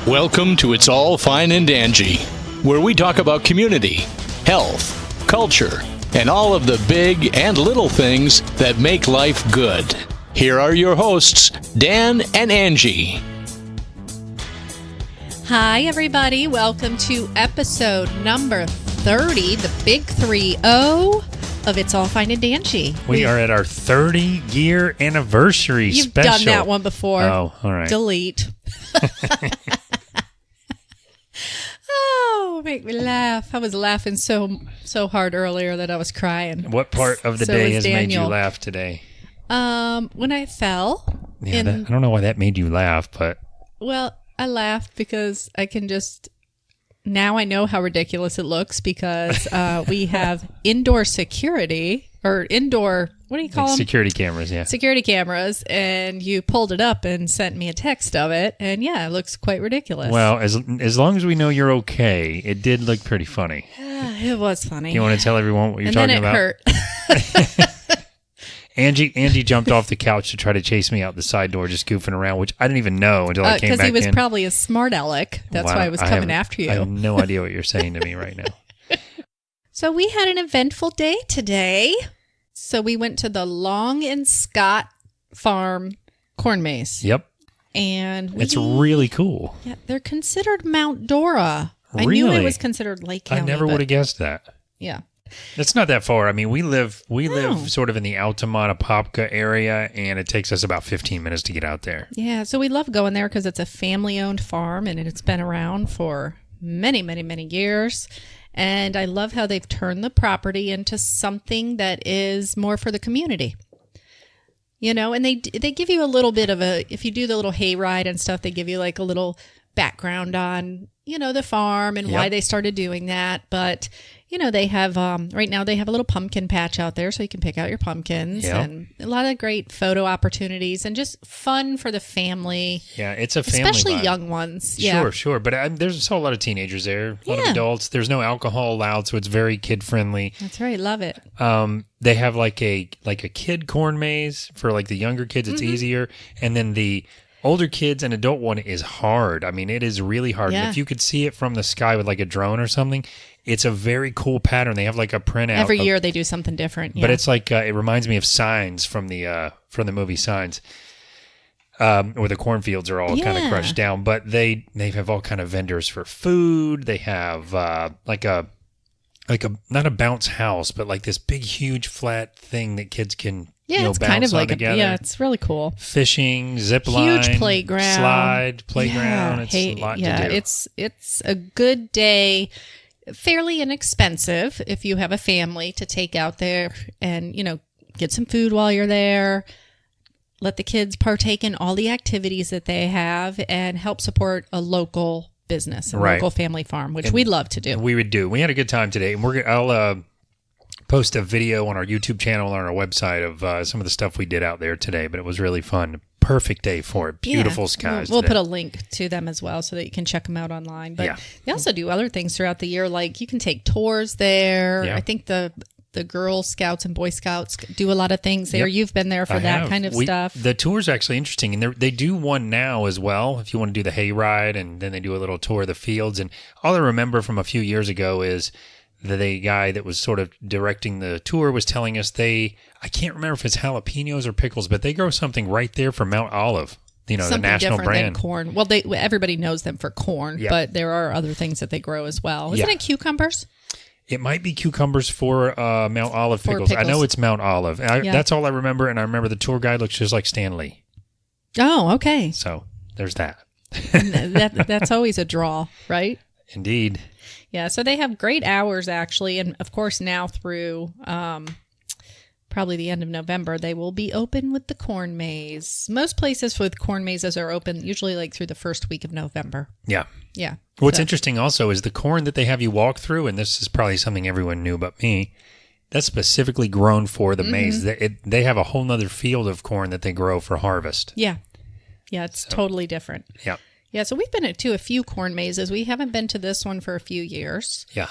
Welcome to It's All Fine and Anjee, where we talk about community, health, culture, and all of the big and little things that make life good. Here are your hosts, Dan and Anjee. Hi, everybody. Welcome to episode number 30, the big 3-0 of It's All Fine and Anjee. We are at our 30-year anniversary special. You've done that one before. Oh, all right. Delete. Oh, make me laugh. I was laughing so hard earlier that I was crying. What part of the day has made you laugh today? When I fell. Yeah, I don't know why that made you laugh, but... Well, I laughed because I can just... Now I know how ridiculous it looks because we have indoor security or indoor, what do you call them? Security cameras, yeah. Security cameras, and you pulled it up and sent me a text of it, and yeah, it looks quite ridiculous. Well, as long as we know you're okay, it did look pretty funny. It was funny. You want to tell everyone what you're talking about? And then it hurt. Anjee jumped off the couch to try to chase me out the side door, just goofing around, which I didn't even know until I came back in. Because he was probably a smart aleck. That's why I was coming after you. I have no idea what you're saying to me right now. So we had an eventful day today. So we went to the Long and Scott Farm corn maze. Yep. And it's really cool. Yeah, they're considered Mount Dora. Really? I knew it was considered Lake County. I never would have guessed that. Yeah. It's not that far. I mean, we live sort of in the Altamont, Apopka area, and it takes us about 15 minutes to get out there. Yeah, so we love going there because it's a family-owned farm, and it's been around for many, many, many years. And I love how they've turned the property into something that is more for the community. You know, and they give you a little bit of if you do the little hayride and stuff, they give you like a little background on, you know, the farm and why they started doing that. But... You know, they have, right now they have a little pumpkin patch out there so you can pick out your pumpkins and a lot of great photo opportunities and just fun for the family. Yeah, it's a family especially vibe. Young ones. Yeah. Sure. But there's still a lot of teenagers there, a lot of adults. There's no alcohol allowed, so it's very kid-friendly. That's right. Love it. They have like a kid corn maze for like the younger kids. It's easier. And then the older kids and adult one is hard. I mean, it is really hard. Yeah. And if you could see it from the sky with like a drone or something, it's a very cool pattern. They have like a printout. Every year they do something different. Yeah. But it's like, it reminds me of Signs from the movie Signs, where the cornfields are all kind of crushed down. But they have all kind of vendors for food. They have like a not a bounce house, but like this big, huge, flat thing that kids can it's bounce kind of like together. it's really cool. Fishing, zip line, huge playground, slide playground. It's a lot to do. It's a good day. Fairly inexpensive if you have a family to take out there and, you know, get some food while you're there. Let the kids partake in all the activities that they have and help support a local business, a local family farm, which we'd love to do. We would do. We had a good time today. And I'll post a video on our YouTube channel and on our website of some of the stuff we did out there today, but it was really fun. Perfect day for it. Beautiful skies. We'll put a link to them as well so that you can check them out online. But they also do other things throughout the year, like you can take tours there. Yeah. I think the Girl Scouts and Boy Scouts do a lot of things there. Yep. You've been there for that kind of stuff. The tour's actually interesting, and they do one now as well if you want to do the hayride, and then they do a little tour of the fields. And all I remember from a few years ago is the guy that was sort of directing the tour was telling us I can't remember if it's jalapenos or pickles, but they grow something right there from Mount Olive, you know, something the national different brand. Than corn. Well, everybody knows them for corn, but there are other things that they grow as well. Isn't it cucumbers? It might be cucumbers for Mount Olive pickles. I know it's Mount Olive. That's all I remember, and I remember the tour guide looks just like Stan Lee. Oh, okay. So there's that. That's always a draw, right? Indeed. Yeah, so they have great hours, actually. And, of course, now through probably the end of November, they will be open with the corn maze. Most places with corn mazes are open usually like through the first week of November. Yeah. Yeah. What's interesting also is the corn that they have you walk through, and this is probably something everyone knew but me, that's specifically grown for the maze. They have a whole nother field of corn that they grow for harvest. Yeah. Yeah, it's totally different. Yeah. Yeah, so we've been to a few corn mazes. We haven't been to this one for a few years. Yeah.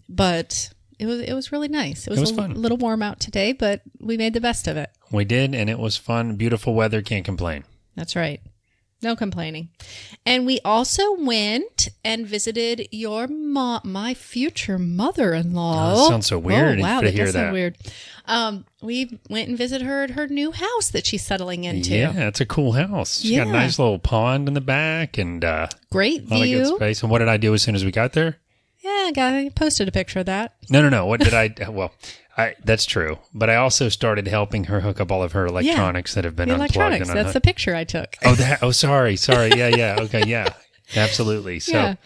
But it was really nice. It was fun. A little warm out today, but we made the best of it. We did, and it was fun. Beautiful weather. Can't complain. That's right. No complaining. And we also went and visited your mom, my future mother-in-law. Oh, that sounds so weird. Oh, wow, to that hear does sound weird. We went and visited her at her new house that she's settling into. Yeah, it's a cool house. She's got a nice little pond in the back and great a lot of view. good space. And what did I do as soon as we got there? Yeah, I posted a picture of that. No. What did I? Well, that's true. But I also started helping her hook up all of her electronics that have been The unplugged. electronics. That's the picture I took. Sorry. Yeah. Okay. Yeah. Absolutely. So,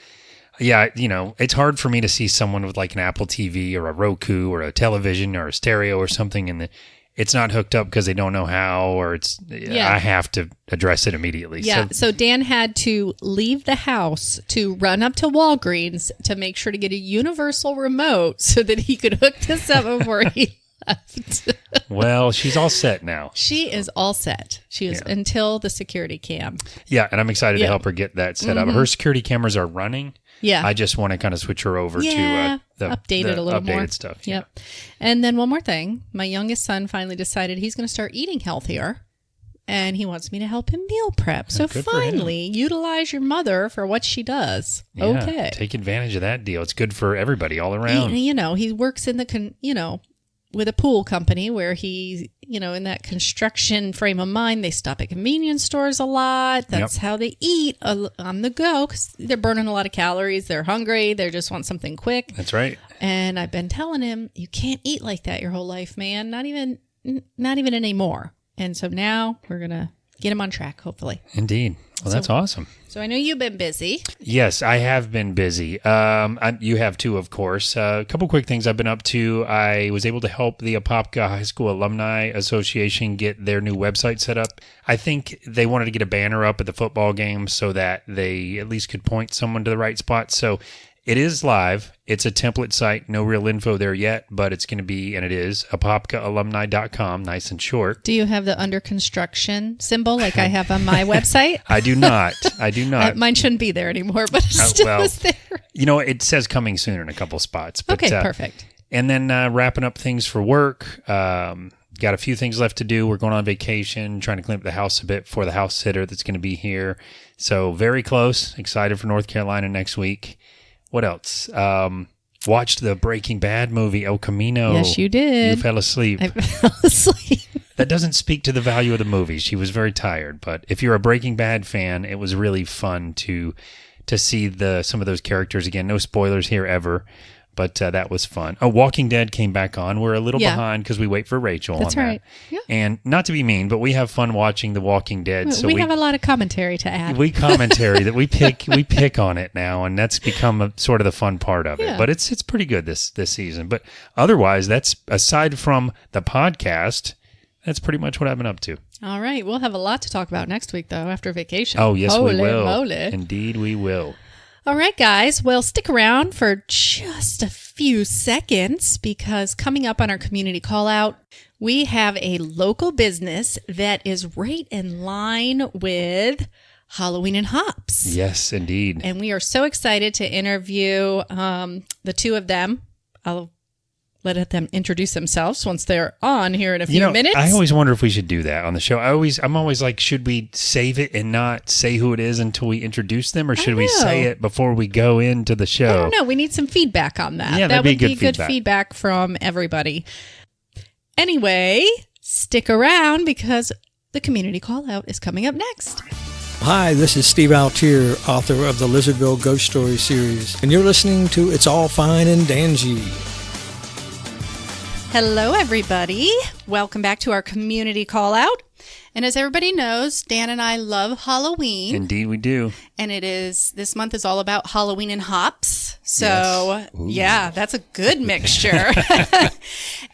yeah, it's hard for me to see someone with like an Apple TV or a Roku or a television or a stereo or something, and it's not hooked up because they don't know how, or I have to address it immediately. Yeah. So Dan had to leave the house to run up to Walgreens to make sure to get a universal remote so that he could hook this up before he left. Well, she's all set now. She is all set. She is until the security cam. Yeah, and I'm excited to help her get that set up. Her security cameras are running. Yeah. I just want to kind of switch her over to the update it a little updated more stuff. Yep. And then one more thing. My youngest son finally decided he's going to start eating healthier. And he wants me to help him meal prep. So finally, utilize your mother for what she does. Yeah, okay. Take advantage of that deal. It's good for everybody all around. He works in the, with a pool company where he, in that construction frame of mind, they stop at convenience stores a lot. That's how they eat on the go because they're burning a lot of calories. They're hungry. They just want something quick. That's right. And I've been telling him, you can't eat like that your whole life, man. Not even anymore. And so now we're going to get him on track, hopefully. Indeed. Well, that's awesome. So I know you've been busy. Yes, I have been busy. You have too, of course. A couple quick things I've been up to. I was able to help the Apopka High School Alumni Association get their new website set up. I think they wanted to get a banner up at the football game so that they at least could point someone to the right spot. So it is live. It's a template site. No real info there yet, but it's going to be, and it is, apopkaalumni.com, nice and short. Do you have the under construction symbol like I have on my website? I do not. Mine shouldn't be there anymore, but it still is there. It says coming soon in a couple spots. But, okay, perfect. And then wrapping up things for work. Got a few things left to do. We're going on vacation, trying to clean up the house a bit for the house sitter that's going to be here. So very close. Excited for North Carolina next week. What else? Watched the Breaking Bad movie, El Camino. Yes, you did. You fell asleep. I fell asleep. That doesn't speak to the value of the movie. She was very tired. But if you're a Breaking Bad fan, it was really fun to see some of those characters again. No spoilers here ever. But that was fun. Oh, Walking Dead came back on. We're a little behind because we wait for Rachel That's on right. that. Yeah. And not to be mean, but we have fun watching The Walking Dead. So we have a lot of commentary to add. We commentary that we pick on it now, and that's become sort of the fun part of it. Yeah. But it's pretty good this season. But otherwise, that's aside from the podcast, that's pretty much what I've been up to. All right. We'll have a lot to talk about next week, though, after vacation. Oh, yes, Holy we will. moly. Indeed, we will. All right, guys. Well, stick around for just a few seconds because coming up on our community call out, we have a local business that is right in line with Halloween and Hops. Yes, indeed. And we are so excited to interview the two of them. I'll let them introduce themselves once they're on here in a few minutes. I always wonder if we should do that on the show. I'm always like, should we save it and not say who it is until we introduce them, or should we say it before we go into the show? I don't know. We need some feedback on that. Yeah, that that'd be would good good feedback from everybody. Anyway, stick around because the community call out is coming up next. Hi, this is Steve Altier, author of the Lizardville Ghost Story series, and you're listening to It's All Fine and Anjee. Hello, everybody. Welcome back to our community call out. And as everybody knows, Dan and I love Halloween. Indeed, we do. And this month is all about Halloween and hops. So, yeah, that's a good mixture.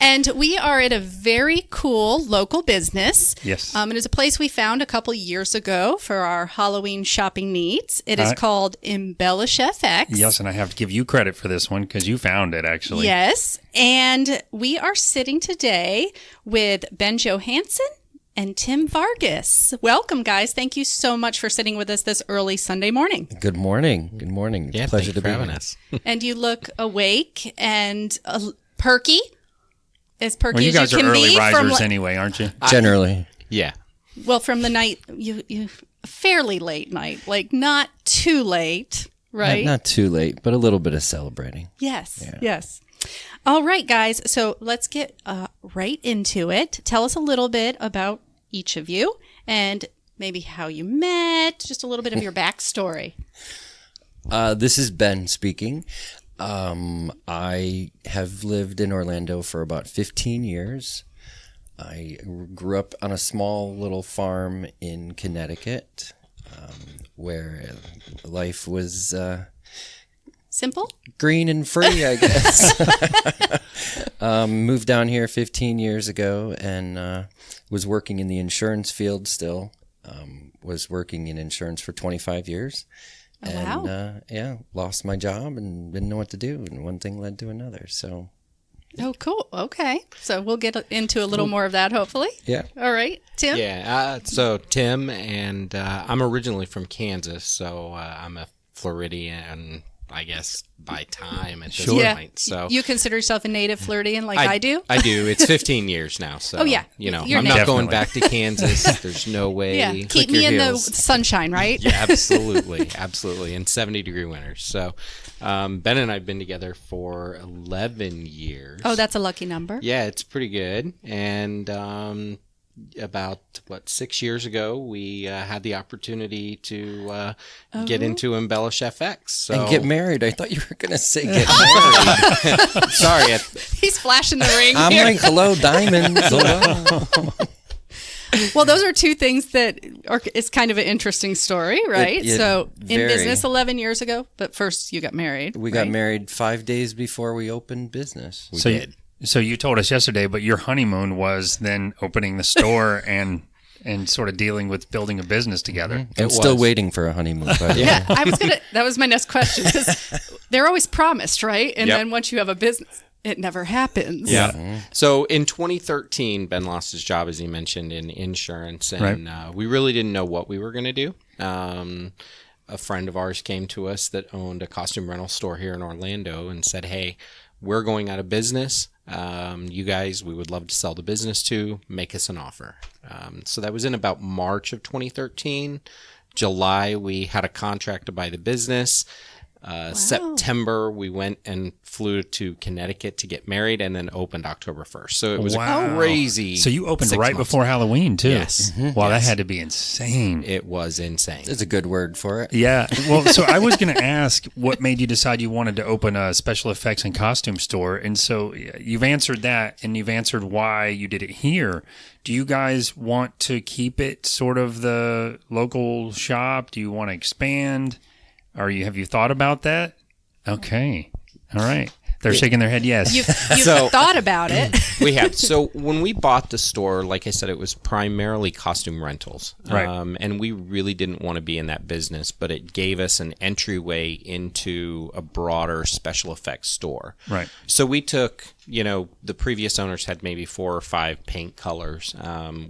And we are at a very cool local business. Yes. It is a place we found a couple years ago for our Halloween shopping needs. It is called Embellish FX. Yes, and I have to give you credit for this one because you found it, actually. Yes. And we are sitting today with Ben Johansen and Tim Vargus. Welcome, guys. Thank you so much for sitting with us this early Sunday morning. Good morning. Good morning. Yeah, Pleasure to be having here. us. And you look awake and perky, as perky Well, you as guys you are can early be. risers anyway, aren't you? Generally. Yeah. Well, from the night you fairly late night, like not too late, right? Not too late, but a little bit of celebrating. Yes, yes. All right, guys. So let's get right into it. Tell us a little bit about each of you and maybe how you met, just a little bit of your backstory. This is Ben speaking. I have lived in Orlando for about 15 years. I grew up on a small little farm in Connecticut, where life was Simple? green and free, I guess. Moved down here 15 years ago and was working in the insurance field still. Was working in insurance for 25 years. Oh, and wow. lost my job and didn't know what to do. And one thing led to another. So, Oh, cool. Okay. So we'll get into a little more of that, hopefully. yeah. All right. Tim? Yeah, so Tim, and I'm originally from Kansas, so I'm a Floridian, I guess, by time at this Yeah. point. So You consider yourself a native Floridian like I do? I do. It's 15 years now, so Oh, yeah. you know, You're I'm not native. going back to Kansas. There's no way. Yeah. Click Keep your me in the heels. sunshine, right? Yeah, absolutely, absolutely, and 70-degree winters. So Ben and I've been together for 11 years. Oh, that's a lucky number. Yeah, it's pretty good. And about 6 years ago, we had the opportunity to get into Embellish FX. So And get married. I thought you were going to say get married. Sorry, He's flashing the ring I'm here. like, hello, diamonds. Hello. Well, those are two things that it's kind of an interesting story, right? It So in very. business 11 years ago, but first you got married. We right? got married 5 days before we opened business. So you told us yesterday, but your honeymoon was then opening the store and sort of dealing with building a business together. I'm still waiting for a honeymoon. By the way. Yeah, that was my next question because they're always promised, right? And Yep. then once you have a business, it never happens. Yeah. So in 2013, Ben lost his job, as he mentioned, in insurance, and we really didn't know what we were going to do. A friend of ours came to us that owned a costume rental store here in Orlando and said, "Hey, we're going out of business. You guys, we would love to sell the business to. Make us an offer." So that was in about March of 2013. July, we had a contract to buy the business. September, we went and flew to Connecticut to get married and then opened October 1st. So it was a crazy. So you opened 6 right months. before Halloween, too. Yes. Wow, Yes. that had to be insane. It was insane. There's a good word for it. Yeah. Well, so I was going to ask what made you decide you wanted to open a special effects and costume store. And so you've answered that and you've answered why you did it here. Do you guys want to keep it sort of the local shop? Do you want to expand? Have you thought about that? Okay. All right. They're shaking their head yes. You've thought about it. We have. So when we bought the store, like I said, it was primarily costume rentals. Right. And we really didn't want to be in that business, but it gave us an entryway into a broader special effects store. Right. So we took, the previous owners had maybe 4 or 5 paint colors.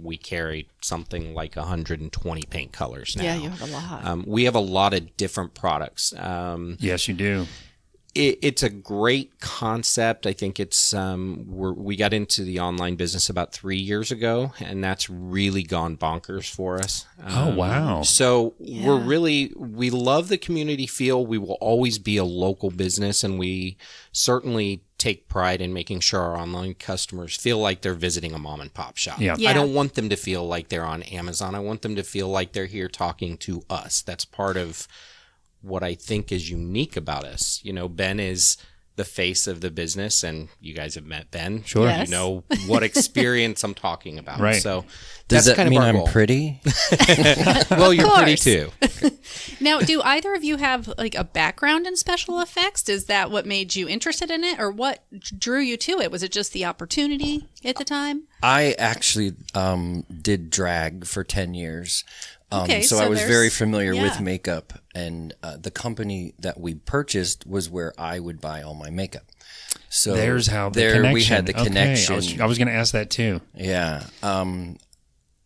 We carried something like 120 paint colors now. Yeah, you have a lot. We have a lot of different products. Yes, you do. It's a great concept. I think it's we got into the online business about 3 years ago, and that's really gone bonkers for us. Oh, wow. So we love the community feel. We will always be a local business, and we certainly take pride in making sure our online customers feel like they're visiting a mom and pop shop. Yeah. Yeah. I don't want them to feel like they're on Amazon. I want them to feel like they're here talking to us. That's part of what I think is unique about us. Ben is the face of the business, and you guys have met Ben. Sure. Yes. You know what experience I'm talking about. Right. So Does that's that kind mean of our I'm goal. pretty? Well, you're pretty course. too. Now, do either of you have like a background in special effects? Is that what made you interested in it, or what drew you to it? Was it just the opportunity at the time? I actually did drag for 10 years. Okay, so so I was there's- very familiar yeah. with makeup, and the company that we purchased was where I would buy all my makeup. So There's how the there connection. we had the Okay, connection. I was going to ask that too. Yeah.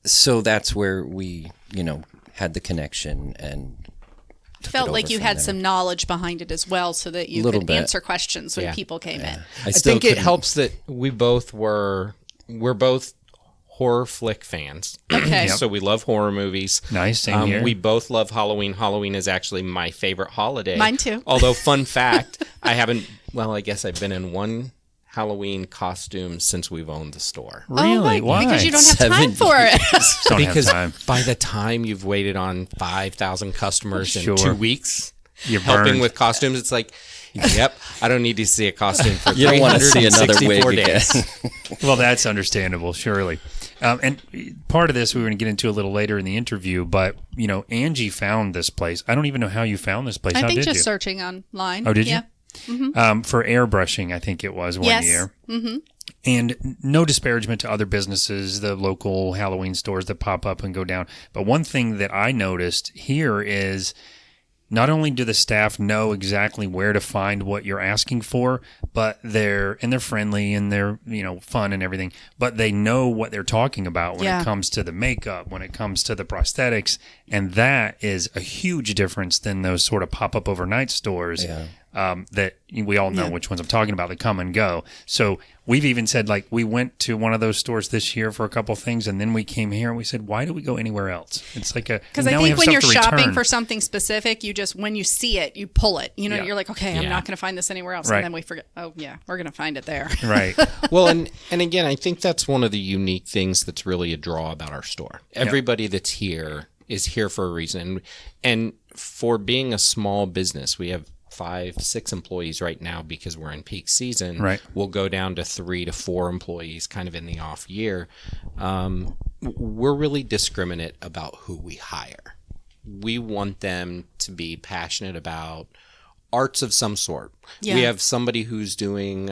So that's where we, had the connection and took Felt it like over you from had there. some knowledge behind it as well, so that you Little could bit. answer questions when Yeah. people came in. I still think it couldn't- helps that we're both horror flick fans. Okay. So we love horror movies. Nice, same here. We both love Halloween. Halloween is actually my favorite holiday. Mine too. Although, fun fact, I guess I've been in one Halloween costume since we've owned the store. Really? Why? Because you don't have time for it. Don't Because have time. by the time you've waited on 5,000 customers in Sure. 2 weeks, You're helping burned. with costumes, it's like, yep, I don't need to see a costume for You don't want to see another 364 wig again. days. Well, that's understandable, surely. And part of this we were going to get into a little later in the interview, but, Anjee found this place. I don't even know how you found this place. I How think did just you? searching online. Oh, did you? Yeah. For airbrushing, I think it was one Yes. year. Mm-hmm. And no disparagement to other businesses, the local Halloween stores that pop up and go down. But one thing that I noticed here is not only do the staff know exactly where to find what you're asking for, but they're friendly and they're, fun and everything, but they know what they're talking about when Yeah. it comes to the makeup, when it comes to the prosthetics. And that is a huge difference than those sort of pop-up overnight stores. Yeah. That we all know which ones I'm talking about that come and go. So we've even said, like, we went to one of those stores this year for a couple of things, and then we came here and we said, why do we go anywhere else? It's like Because I think when you're shopping for something specific, you just, when you see it, you pull it. Yeah. You're like, okay, I'm Yeah. not going to find this anywhere else. Right. And then we forget, oh, yeah, we're going to find it there. Right. Well, and again, I think that's one of the unique things that's really a draw about our store. Everybody that's here is here for a reason. And for being a small business, we have 5-6 employees right now because we're in peak season. Right. We'll go down to 3 to 4 employees kind of in the off year. We're really discriminate about who we hire. We want them to be passionate about arts of some sort. Yeah. We have somebody who's doing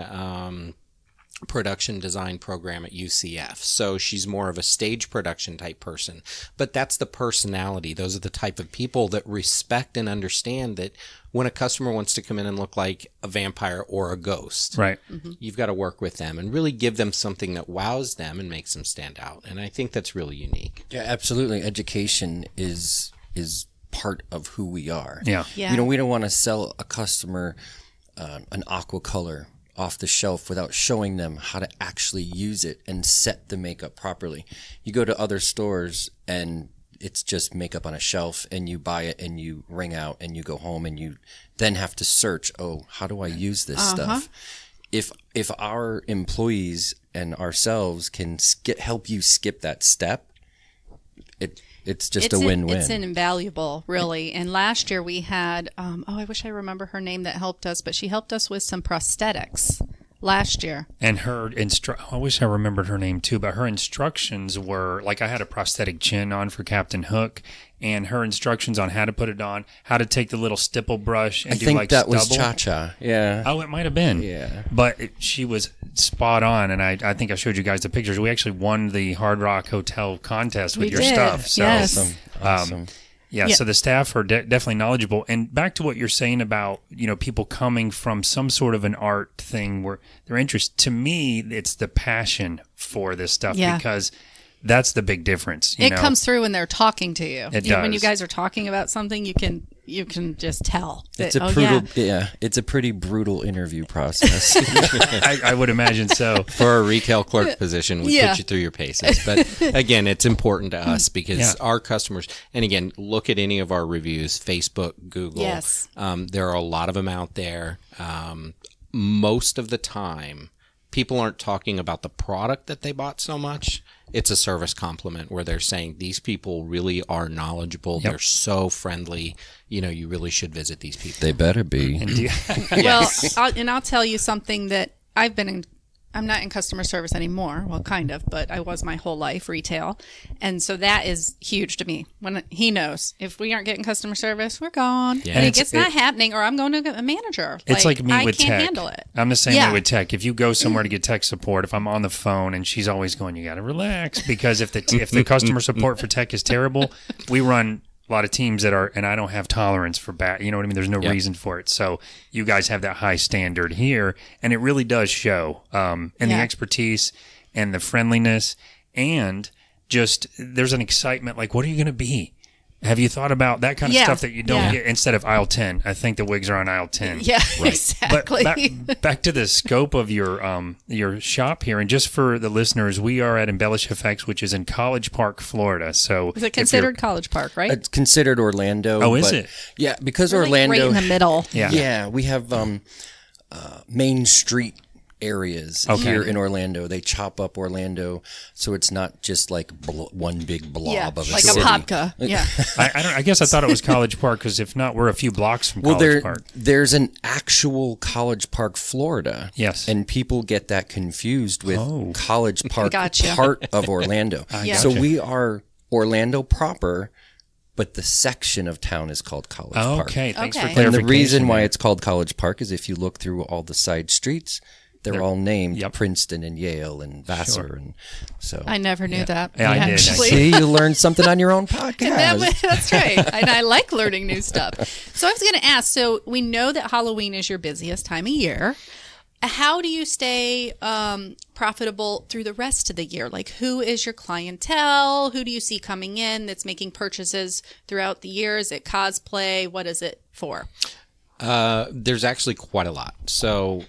production design program at UCF. So she's more of a stage production type person, but that's the personality. Those are the type of people that respect and understand that when a customer wants to come in and look like a vampire or a ghost, Right. you've got to work with them and really give them something that wows them and makes them stand out. And I think that's really unique. Yeah, absolutely. Education is part of who we are. Yeah. Yeah. We don't want to sell a customer an aqua color off the shelf without showing them how to actually use it and set the makeup properly. You go to other stores and it's just makeup on a shelf and you buy it and you ring out and you go home and you then have to search, how do I use this stuff? If our employees and ourselves can help you skip that step, it's just a win-win. It's invaluable, really. And last year we had, I wish I remember her name that helped us, but she helped us with some prosthetics last year. And her I wish I remembered her name too, but her instructions were, like, I had a prosthetic chin on for Captain Hook, and her instructions on how to put it on, how to take the little stipple brush and I do think like that stubble. was Cha-Cha. Yeah. Oh, it might have been. Yeah. But she was spot on, and I think I showed you guys the pictures. We actually won the Hard Rock Hotel contest with We your did, stuff. So, yes. Awesome. Yeah, so the staff are definitely knowledgeable. And back to what you're saying about, people coming from some sort of an art thing where their interest, to me, it's the passion for this stuff because that's the big difference. It comes through when they're talking to you. It When you does. guys are talking about something, you can just tell. It's that, a brutal, it's a pretty brutal interview process. I would imagine so. For a retail clerk position, we Yeah. put you through your paces. But again, it's important to us because our customers, and again, look at any of our reviews, Facebook, Google. Yes. There are a lot of them out there. Most of the time, people aren't talking about the product that they bought so much. It's a service compliment where they're saying these people really are knowledgeable. They're so friendly. You really should visit these people. They better be. Well, I'll tell you something that I've been in. I'm not in customer service anymore. Well, kind of, but I was my whole life retail. And so that is huge to me. When he knows if we aren't getting customer service, we're gone. Yeah. And And it's not happening or I'm going to a manager. It's like me with I can't tech. handle it. I'm the same Yeah. way with tech. If you go somewhere to get tech support, if I'm on the phone and she's always going, you got to relax, because if the customer support for tech is terrible, we run a lot of teams that are, and I don't have tolerance for bad. You know what I mean? There's no reason for it. So you guys have that high standard here, and it really does show. And the expertise and the friendliness, and just there's an excitement. Like, what are you going to be? Have you thought about that kind of Yeah. stuff that you don't Yeah. get instead of aisle 10? I think the wigs are on aisle 10. Yeah, But exactly. back to the scope of your shop here, and just for the listeners, we are at Embellish FX, which is in College Park, Florida. So Is it considered College Park, right? It's considered Orlando. Oh, is but- it? Yeah, because We're, like, Orlando. right in the middle. Yeah. Yeah, we have Main Street areas here in Orlando. They chop up Orlando, so it's not just like one big blob Yeah, of a like city. Apopka. Yeah. I guess I thought it was College Park because if not, we're a few blocks from Well, College Park. there's an actual College Park, Florida. Yes. And people get that confused with College Park, Gotcha. part of Orlando. Yeah. So gotcha. we are Orlando proper, but the section of town is called College Park. Okay, thanks for Okay. clarification. And the reason why there. it's called College Park is if you look through all the side streets, they're all named Yep. Princeton and Yale and Vassar, and so. I never knew that. Yeah, I did, actually. See, you learned something on your own podcast. That's right. And I like learning new stuff. So I was going to ask, so we know that Halloween is your busiest time of year. How do you stay profitable through the rest of the year? Like, who is your clientele? Who do you see coming in that's making purchases throughout the year? Is it cosplay? What is it for? There's actually quite a lot. So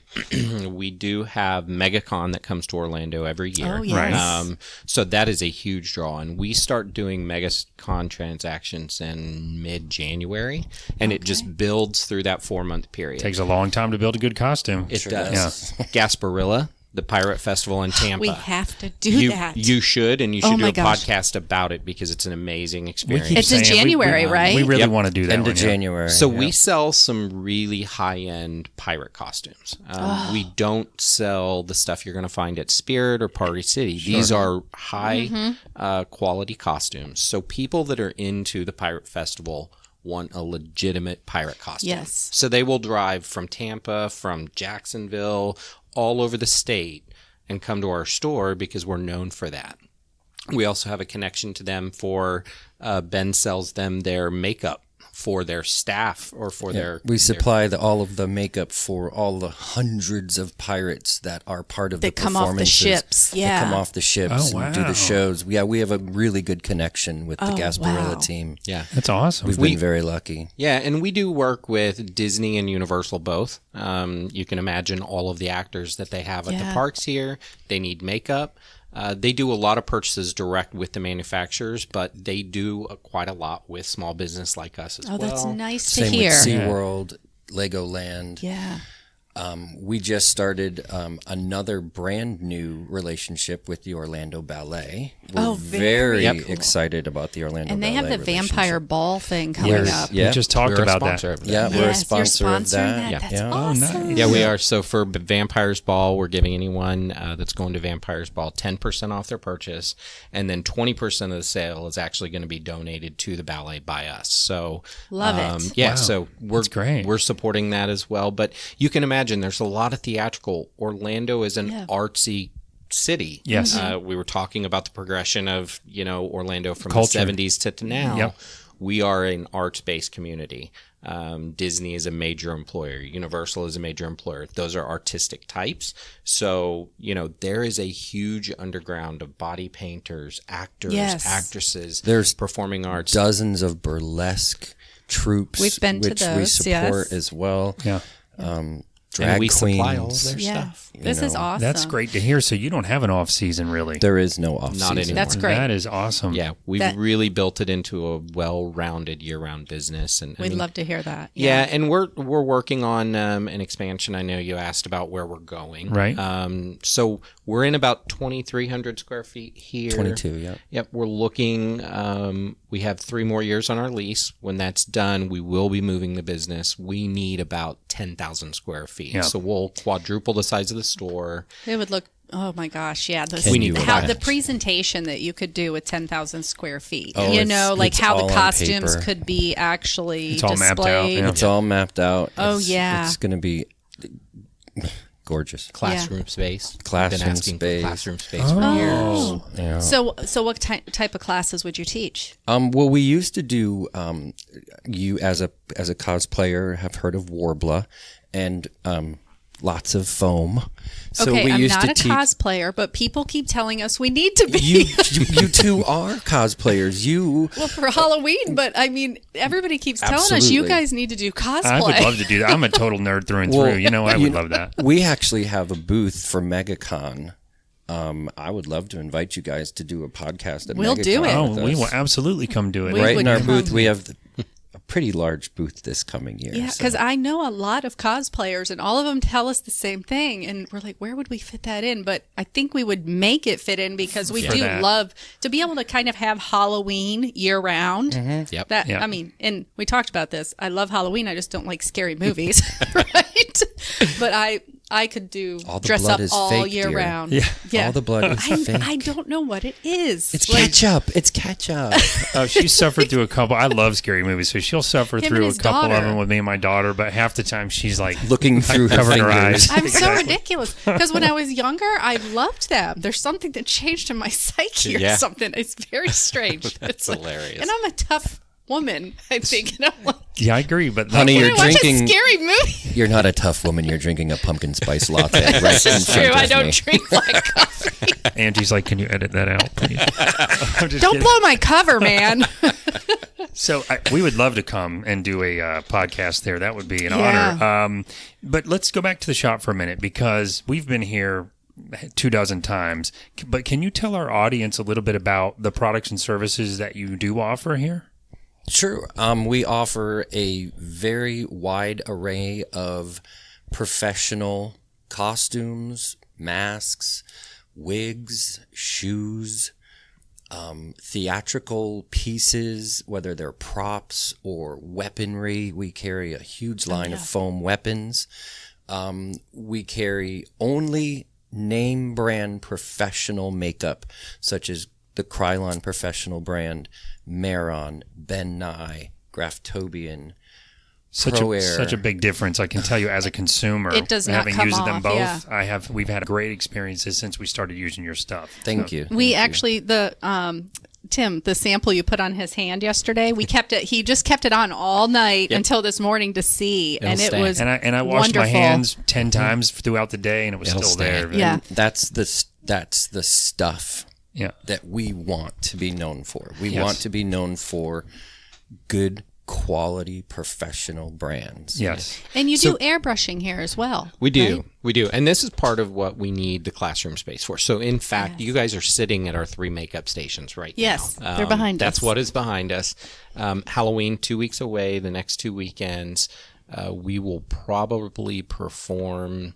we do have Megacon that comes to Orlando every year. Oh, yes. Right. So that is a huge draw. And we start doing Megacon transactions in mid-January. And it just builds through that 4-month period. Takes a long time to build a good costume. It Sure does. Gasparilla, the pirate festival in Tampa. We have to do that. You should, and you should Oh do my a gosh. podcast about it because it's an amazing We experience. keep It's in saying January, right? We really Yep. want to do that. End one, of yeah. January. So yeah. we sell some really high-end pirate costumes. We don't sell the stuff you're going to find at Spirit or Party City. These are high quality costumes. So people that are into the pirate festival want a legitimate pirate costume. Yes. So they will drive from Tampa, from Jacksonville, all over the state and come to our store because we're known for that. We also have a connection to them for Ben sells them their makeup for their staff or for their. We supply all of the makeup for all the hundreds of pirates that are part of That the come off the performances. ships, yeah. That come off the ships Oh, and do wow. the shows. Yeah, we have a really good connection with the Gasparilla wow. team. Yeah. That's awesome. We've been very lucky. Yeah, and we do work with Disney and Universal both. You can imagine all of the actors that they have at the Yeah. parks here. They need makeup. They do a lot of purchases direct with the manufacturers, but they do quite a lot with small business like us as well. Oh, that's nice to Same hear. with SeaWorld, Legoland. Yeah. We just started another brand new relationship with the Orlando Ballet. We're Oh, very cool. excited about the Orlando And Ballet they have the relationship. vampire ball thing coming Yes. up. Yeah. We just talked We're a about that. sponsor of that. Yeah, we're a Yes, you're sponsor of sponsoring that. that. That's Yeah. awesome. nice. Yeah, we are. So for Vampires Ball, we're giving anyone that's going to Vampires Ball 10% off their purchase, and then 20% of the sale is actually going to be donated to the ballet by us. So Love it. Yeah, Wow. so That's great. We're supporting that as well. But you can imagine there's a lot of theatrical. Orlando is an artsy city. Yes. We were talking about the progression of Orlando from Culture. the 70s to now. Yep. We are an arts-based community. Disney is a major employer. Universal is a major employer. Those are artistic types. So, there is a huge underground of body painters, actors, Yes. actresses, There's performing arts. Dozens of burlesque troops, We've been to which we those, support yes. as well. Yeah. Drag and we queens. supply all of their Yeah. stuff. This is awesome. That's great to hear. So you don't have an off season, really. There is no off Not season. anymore. That's great. That is awesome. Yeah, we've That- really built it into a well-rounded year-round business, and I We'd mean, love to hear that. Yeah, and we're working on an expansion. I know you asked about where we're going. Right. So we're in about 2,300 square feet here. 22, yeah. Yep. We're looking. We have 3 more years on our lease. When that's done, we will be moving the business. We need about 10,000 square feet. Yeah. So we'll quadruple the size of the store. It would look. Oh my gosh, yeah. Can you The imagine? presentation that you could do with 10,000 square feet. Oh, like it's how all the on costumes paper. could be actually It's all displayed. mapped out, yeah. It's all mapped out. Oh, It's- yeah. It's going to be gorgeous. Classroom space. Classroom Been asking space. for classroom space for years. Yeah. So what type of classes would you teach? Well, we used to do. You as a cosplayer have heard of Warbler, and lots of foam. So Okay, we I'm used not to a teach. cosplayer, but people keep telling us we need to be. You two are cosplayers. Well, for Halloween, but I mean, everybody keeps telling us you Absolutely. guys need to do cosplay. I would love to do that. I'm a total nerd through and through. You know, I would love that. We actually have a booth for Megacon. I would love to invite you guys to do a podcast at We'll Megacon do it. Oh, with we us. will absolutely come do it. We Right would in our come. booth, we have a pretty large booth this coming year. Yeah, so. because I know a lot of cosplayers, and all of them tell us the same thing, and we're like, where would we fit that in? But I think we would make it fit in because we For do that. love to be able to kind of have Halloween year round. Yep. That Yeah. I mean, and we talked about this. I love Halloween. I just don't like scary movies, right? But I could do All the dress blood up is all fake, year dear. round. Yeah. All the blood is fake. I don't know what it is. It's Like, ketchup. It's ketchup. Oh, she suffered through a couple. I love scary movies, so she'll suffer Him through and a his couple daughter. of them with me and my daughter. But half the time, she's like Looking through her covering her fingers. eyes. I'm so ridiculous because when I was younger, I loved them. There's something that changed in my psyche or Yeah. something. It's very strange. That's It's hilarious. And I'm a tough woman, I think. And I'm like, Yeah, I agree. But Honey, when you're I watch drinking. a scary movie. You're not a tough woman. You're drinking a pumpkin spice latte right in It's front true. of I don't me. drink black coffee. Angie's like, "Can you edit that out, please?" I'm just Don't kidding. blow my cover, man. So we would love to come and do a podcast there. That would be an Yeah. honor. But let's go back to the shop for a minute because we've been here 24 times. But can you tell our audience a little bit about the products and services that you do offer here? Sure. We offer a very wide array of professional costumes, masks, wigs, shoes, theatrical pieces, whether they're props or weaponry. We carry a huge line of foam weapons. We carry only name brand professional makeup, such as the Krylon professional brand, Maron, Ben Nye, Graftobian, Pro Air. Such a big difference. I can tell you as a consumer, It does not having come used them off, both, yeah. we've had great experiences since we started using your stuff. Thank you. We actually, Tim, the sample you put on his hand yesterday, we kept it. He just kept it on all night until this morning to see, and it stay. was And I washed my wonderful. hands 10 times throughout the day, and it was It'll still stay. there. Yeah. That's the stuff Yeah. that we want to be known for. We Yes. want to be known for good quality professional brands. Yes. And you do airbrushing here as well. We do. right? We do. And this is part of what we need the classroom space for. So, in fact, you guys are sitting at our 3 makeup stations right Yes, now. they're behind That's us. what is behind us. Halloween, 2 weeks away, the next 2 weekends, we will probably perform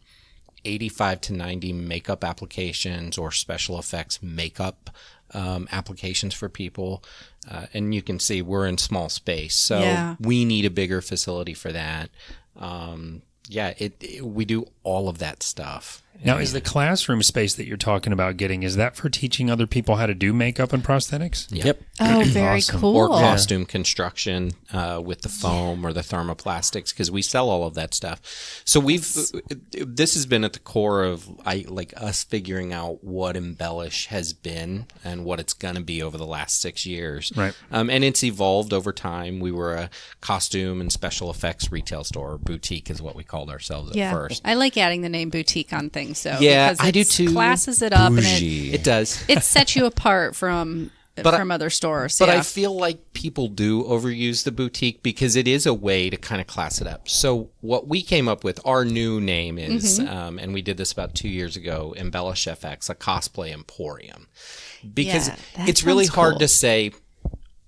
85 to 90 makeup applications or special effects makeup applications for people. And you can see we're in small space. So Yeah. we need a bigger facility for that. We do all of that stuff. Now, is the classroom space that you're talking about getting, is that for teaching other people how to do makeup and prosthetics? Yep. Oh, very Awesome. cool. Or costume construction with the foam or the thermoplastics, because we sell all of that stuff. So this has been at the core of us figuring out what Embellish has been and what it's going to be over the last 6 years. Right. And it's evolved over time. We were a costume and special effects retail store. Boutique is what we called ourselves at first. I like adding the name boutique on things. So Yeah, because I do it too. Classes it up Bougie. It does. and it sets you apart from other stores. But yeah. I feel like people do overuse the boutique because it is a way to kind of class it up. So what we came up with, our new name is, and we did this about 2 years ago, Embellish FX, a Cosplay Emporium. Because Yeah, that it's really sounds hard cool. to say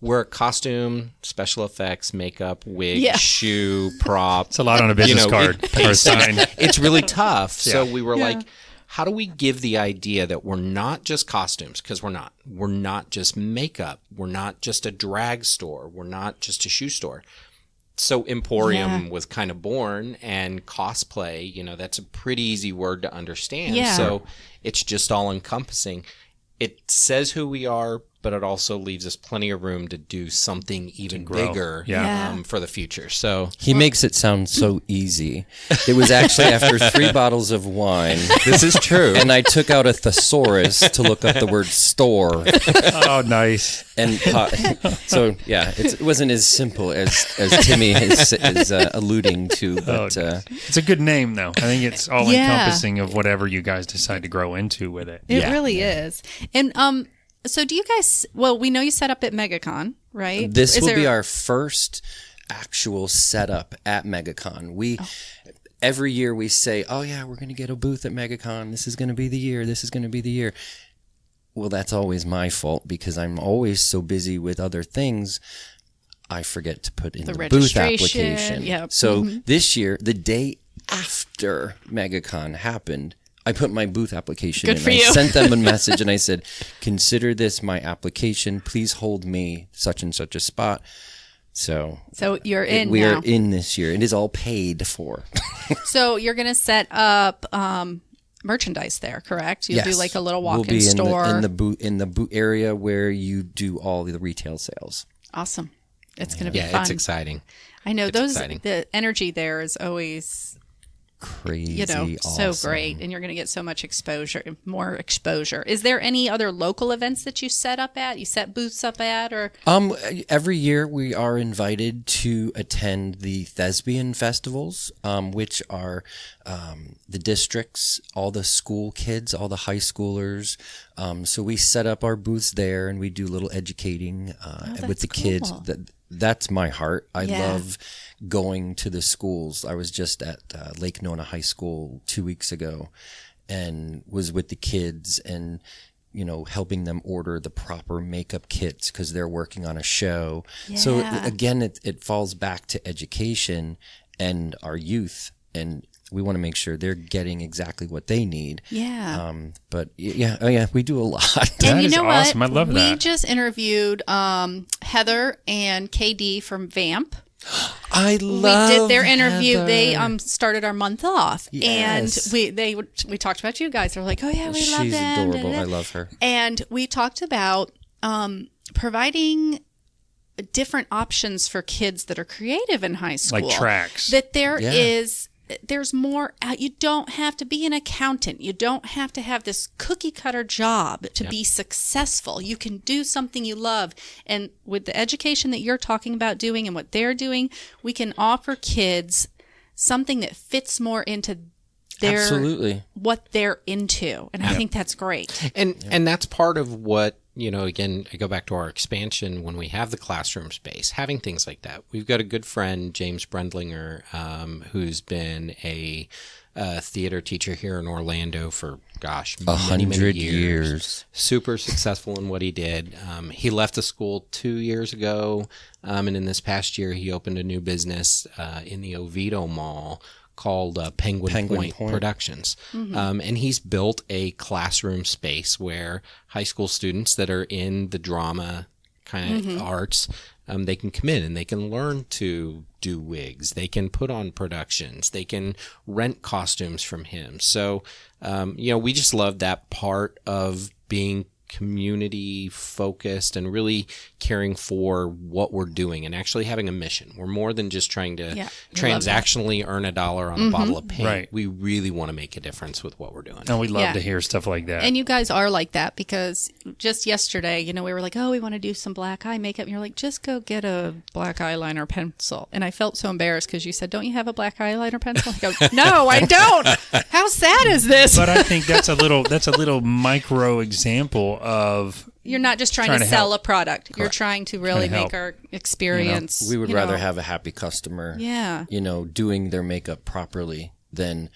we're a costume, special effects, makeup, wig, Yeah. shoe, prop. It's a lot on a business card or a sign. It's really tough. So Yeah. we were like, how do we give the idea that we're not just costumes? Because we're not. We're not just makeup. We're not just a drag store. We're not just a shoe store. So Emporium was kind of born, and cosplay, that's a pretty easy word to understand. Yeah. So it's just all encompassing. It says who we are, but it also leaves us plenty of room to do something even grow. bigger Yeah. for the future. So He makes it sound so easy. It was actually after 3 bottles of wine, this is true. and I took out a thesaurus to look up the word store. Oh, nice. And so, yeah, it wasn't as simple as Timmy is alluding to. But It's a good name, though. I think it's all encompassing of whatever you guys decide to grow into with it. It really is. And so do you guys, well, we know you set up at Megacon, right? this will be our first actual setup at Megacon. Every year we say, oh, yeah, we're going to get a booth at Megacon. This is going to be the year. This is going to be the year. Well, that's always my fault because I'm always so busy with other things. I forget to put in the booth registration, application. yep. So this year, the day after Megacon happened, I put my booth application in. I sent them a message and I said, consider this my application. Please hold me such and such a spot. So you're in we now. are in this year. It is all paid for. So you're going to set up merchandise there, correct? You'll do like a little walk-in store. In the boot area where you do all the retail sales. Awesome. It's going to be fun. It's exciting. I know exciting. The energy there is always Crazy, so awesome. great, and you're going to get so much more exposure. Is there any other local events that you set up at? You set booths up at, or every year we are invited to attend the thespian festivals, which are the districts, all the school kids, all the high schoolers. So we set up our booths there, and we do a little educating with the kids. That's my heart. I love going to the schools. I was just at Lake Nona High School 2 weeks ago and was with the kids and, helping them order the proper makeup kits because they're working on a show. Yeah. So again, it falls back to education and our youth, and we want to make sure they're getting exactly what they need. Yeah. But we do a lot. And you is know awesome. what? I love that. We just interviewed Heather and KD from Vamp. I love. We did their interview. Heather. They started our month off, Yes. and we talked about you guys. They're like, oh yeah, we love She's them. adorable. I love her. And we talked about providing different options for kids that are creative in high school, Like tracks. That there's more. You don't have to be an accountant. You don't have to have this cookie cutter job to be successful. You can do something you love. And with the education that you're talking about doing and what they're doing, we can offer kids something that fits more into what they're into. And I think that's great. And that's part of what, again, I go back to our expansion when we have the classroom space, having things like that. We've got a good friend, James Brendlinger, who's been a theater teacher here in Orlando for, 100 years. Super successful in what he did. He left the school 2 years ago, and in this past year, he opened a new business in the Oviedo Mall called Penguin Point Productions. Mm-hmm. And he's built a classroom space where high school students that are in the drama kind of arts, they can come in and they can learn to do wigs. They can put on productions. They can rent costumes from him. So, we just love that part of being community focused and really caring for what we're doing and actually having a mission. We're more than just trying to transactionally earn $1 on a bottle of paint. Right. We really want to make a difference with what we're doing. And we love to hear stuff like that. And you guys are like that because just yesterday, we were like, oh, we want to do some black eye makeup. And you're like, just go get a black eyeliner pencil. And I felt so embarrassed because you said, don't you have a black eyeliner pencil? I go, no, I don't. How sad is this? But I think that's a little micro example of you're not just trying to sell help. a product. You're trying to really make our experience. We would rather have a happy customer, doing their makeup properly than,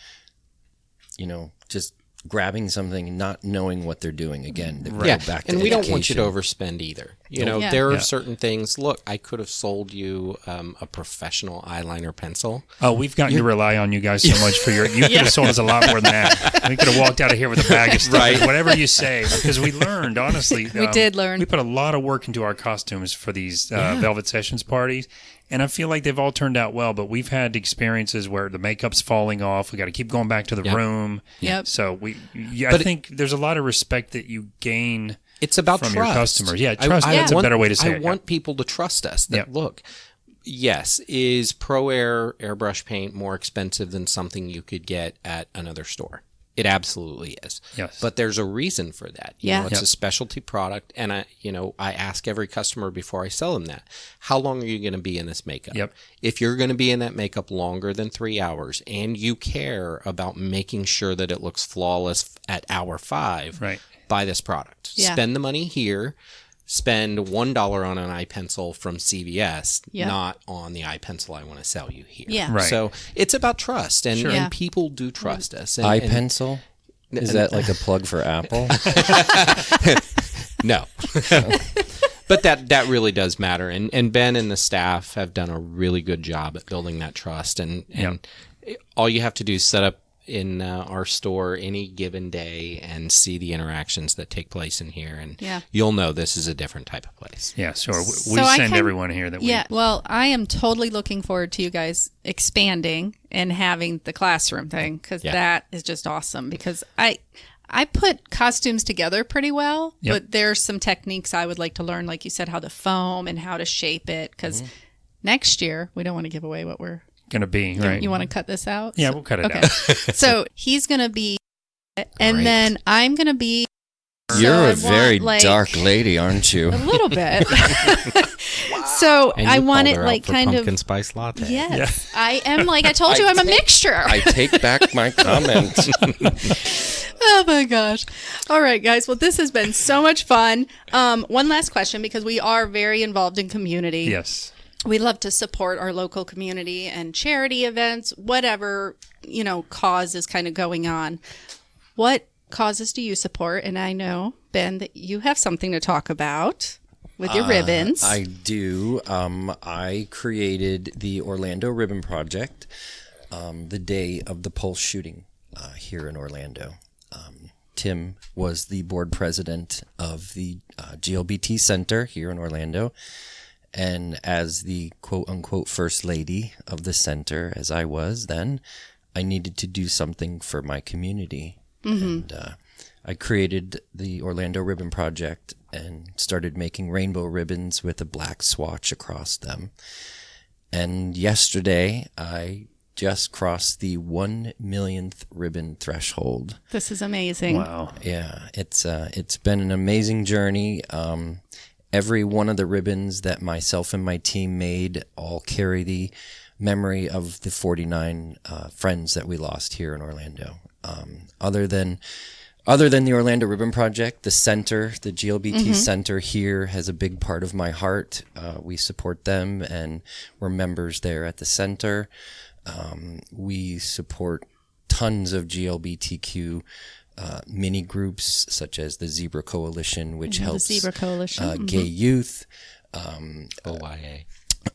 just grabbing something and not knowing what they're doing again. Back to and we education. don't want you to overspend either. There are certain things. Look, I could have sold you a professional eyeliner pencil. Oh, we've gotten to rely on you guys so much for your. You could have sold us a lot more than that. We could have walked out of here with a bag of stuff, whatever you say, because we learned honestly. We did learn. We put a lot of work into our costumes for these Velvet Sessions parties. And I feel like they've all turned out well, but we've had experiences where the makeup's falling off. We got to keep going back to the room. Yep. So I think there's a lot of respect that you gain It's about from trust. your customers. Yeah, trust. That's a better way to say it. I want people to trust us. That look, yes, is Pro Air airbrush paint more expensive than something you could get at another store? It absolutely is. Yes. But there's a reason for that. You Yeah. know, it's a specialty product, and I ask every customer before I sell them that, how long are you going to be in this makeup? Yep. If you're going to be in that makeup longer than 3 hours and you care about making sure that it looks flawless at hour 5, Right. buy this product. Yeah. Spend the money here. Spend $1 on an eye pencil from CVS, Yeah. not on the eye pencil I want to sell you here. Yeah. Right. So it's about trust, and, Yeah. and people do trust us. And, Eye and- pencil? Is that like a plug for Apple? No. But that really does matter. And Ben and the staff have done a really good job at building that trust. And all you have to do is set up in our store any given day and see the interactions that take place in here. And you'll know this is a different type of place. Yeah, sure. We So I send can- everyone here that we. Yeah, well, I am totally looking forward to you guys expanding and having the classroom thing, because that is just awesome. Because I put costumes together pretty well, but there's some techniques I would like to learn, like you said, how to foam and how to shape it. Because next year, we don't want to give away what we're Going to be, right? You want to cut this out? Yeah, we'll cut it Okay. out. So he's going to be, and Great. then I'm going to be. You're so a I very want, like, dark lady, aren't you? A little bit. So And I you want called it her out like for kind pumpkin of. spice latte. Yes, I am. Like I told you, I'm a mixture. I take back my comment. Oh my gosh. All right, guys. Well, this has been so much fun. One last question, because we are very involved in community. Yes. We love to support our local community and charity events, whatever, cause is kind of going on. What causes do you support? And I know, Ben, that you have something to talk about with your ribbons. I do. I created the Orlando Ribbon Project the day of the Pulse shooting here in Orlando. Tim was the board president of the GLBT Center here in Orlando. And as the quote-unquote first lady of the center, as I was then, I needed to do something for my community. And I created the Orlando Ribbon Project and started making rainbow ribbons with a black swatch across them. And yesterday, I just crossed the 1 millionth ribbon threshold. This is amazing. Wow. Yeah, it's been an amazing journey. Every one of the ribbons that myself and my team made all carry the memory of the 49 friends that we lost here in Orlando. Other than the Orlando Ribbon Project, the center, the GLBT Center here has a big part of my heart. We support them, and we're members there at the center. We support tons of GLBTQ mini groups such as the Zebra Coalition, which helps the Zebra Coalition. gay youth,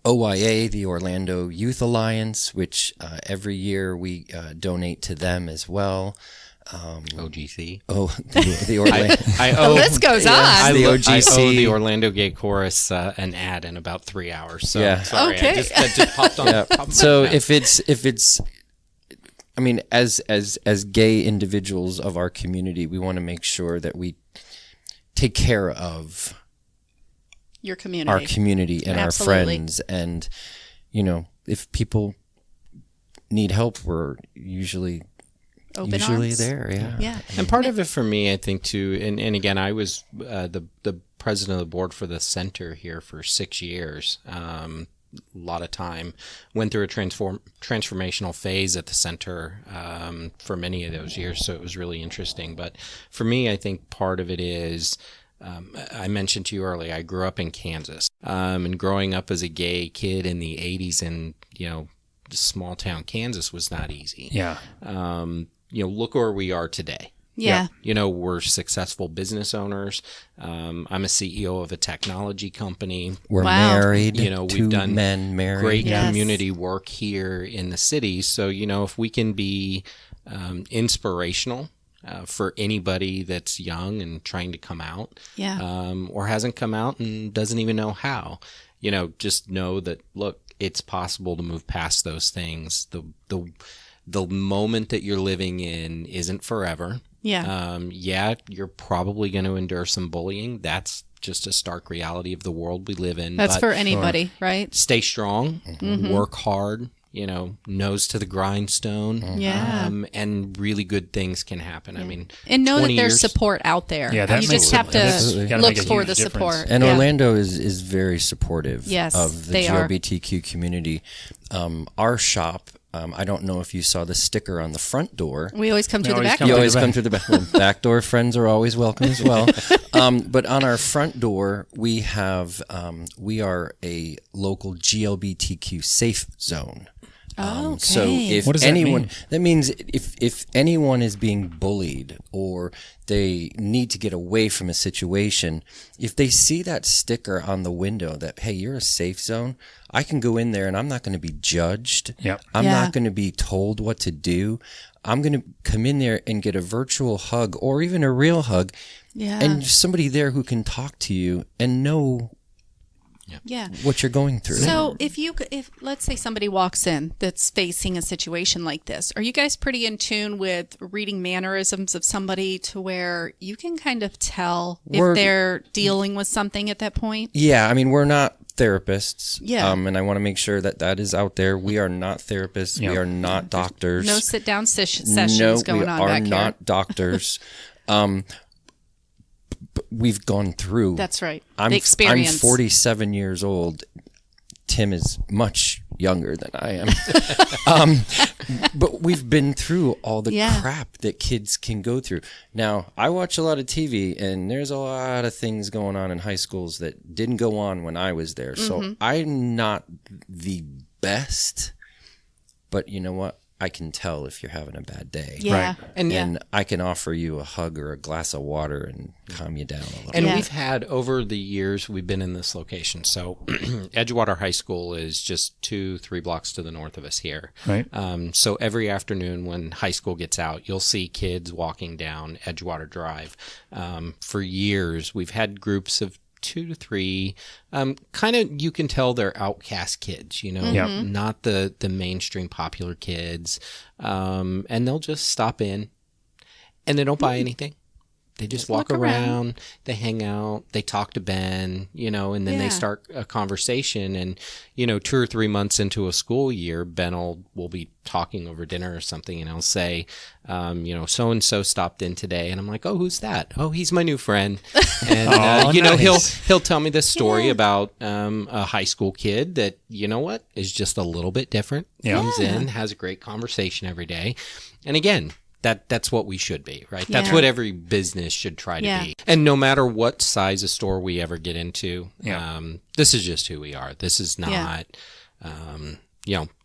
OYA, the Orlando Youth Alliance, which every year we donate to them as well. OGC. Oh, the Orlando. The list goes on. I The owe OGC. the Orlando Gay Chorus an ad in about 3 hours. So Yeah. sorry, Okay. that just popped on. Yeah. Popped So back. if it's, I mean, as gay individuals of our community, we want to make sure that we take care of Your community. our community and Absolutely. our friends. And, if people need help, we're usually Open arms. there. Yeah. Yeah. And part of it for me, I think, too, and again, I was the president of the board for the center here for 6 years. A lot of time. Went through a transformational phase at the center for many of those years, so it was really interesting. But for me, I think part of it is, I mentioned to you earlier, I grew up in Kansas. And growing up as a gay kid in the 80s in, small town Kansas was not easy. Yeah. Look where we are today. Yeah. We're successful business owners. I'm a CEO of a technology company. We're Wow. married. We've two done men married. Great Yes. community work here in the city. So, if we can be inspirational for anybody that's young and trying to come out, or hasn't come out and doesn't even know how, just know that, look, it's possible to move past those things. The moment that you're living in isn't forever. Yeah, you're probably going to endure some bullying. That's just a stark reality of the world we live in. That's but for anybody, right? stay strong, work hard, nose to the grindstone. Yeah. And really good things can happen. I mean, And know that 20 there's years- support out there. Yeah, that you makes just have to absolutely. Gotta look make a for huge the difference. support. And Yeah. Orlando is very supportive Yes, of the they are. GLBTQ community. Our shop, I don't know if you saw the sticker on the front door. We always come to the always back. come You to door. always the come back. through the back. Well, back door friends are always welcome as well. But on our front door, we have we are a local GLBTQ safe zone. Oh, So okay. if What does that anyone, mean? that means if anyone is being bullied or they need to get away from a situation, if they see that sticker on the window that, hey, you're a safe zone, I can go in there and I'm not going to be judged. Yep. I'm Yeah. not going to be told what to do. I'm going to come in there and get a virtual hug or even a real hug Yeah. and somebody there who can talk to you and know yeah. what you're going through. So if let's say somebody walks in that's facing a situation like this, are you guys pretty in tune with reading mannerisms of somebody to where you can kind of tell We're- if they're dealing with something at that point? Yeah, I mean, we're not therapists. Yeah. And I want to make sure that is out there. We are not therapists. Yeah. We are not doctors. No sit down sessions No, going we on are back not here. doctors. But we've gone through. That's right. I'm, The experience. I'm 47 years old. Tim is much younger than I am. But we've been through all the Yeah. crap that kids can go through. Now, I watch a lot of TV, and there's a lot of things going on in high schools that didn't go on when I was there. Mm-hmm. So I'm not the best, but you know what? I can tell if you're having a bad day. Yeah. Right. And I can offer you a hug or a glass of water and calm you down a little. And Yeah. we've had, over the years, we've been in this location. So Edgewater High School is just 2-3 blocks to the north of us here. Right. So every afternoon when high school gets out, you'll see kids walking down Edgewater Drive. For years, we've had groups of 2 to 3, kind of, you can tell they're outcast kids, Yep. not the mainstream popular kids. And they'll just stop in and they don't buy anything. They just walk look around. around, they hang out, they talk to Ben, and then they Yeah. start a conversation. And, 2 or 3 months into a school year, Ben will be talking over dinner or something, and he'll say, so-and-so stopped in today. And I'm like, oh, who's that? Oh, he's my new friend. And, Oh, nice. he'll tell me this story about a high school kid that, is just a little bit different. Yeah. Comes in, has a great conversation every day. And again, that's what we should be, right? That's Yeah. what every business should try to Yeah. be. And no matter what size of store we ever get into, Yeah. this is just who we are. This is not,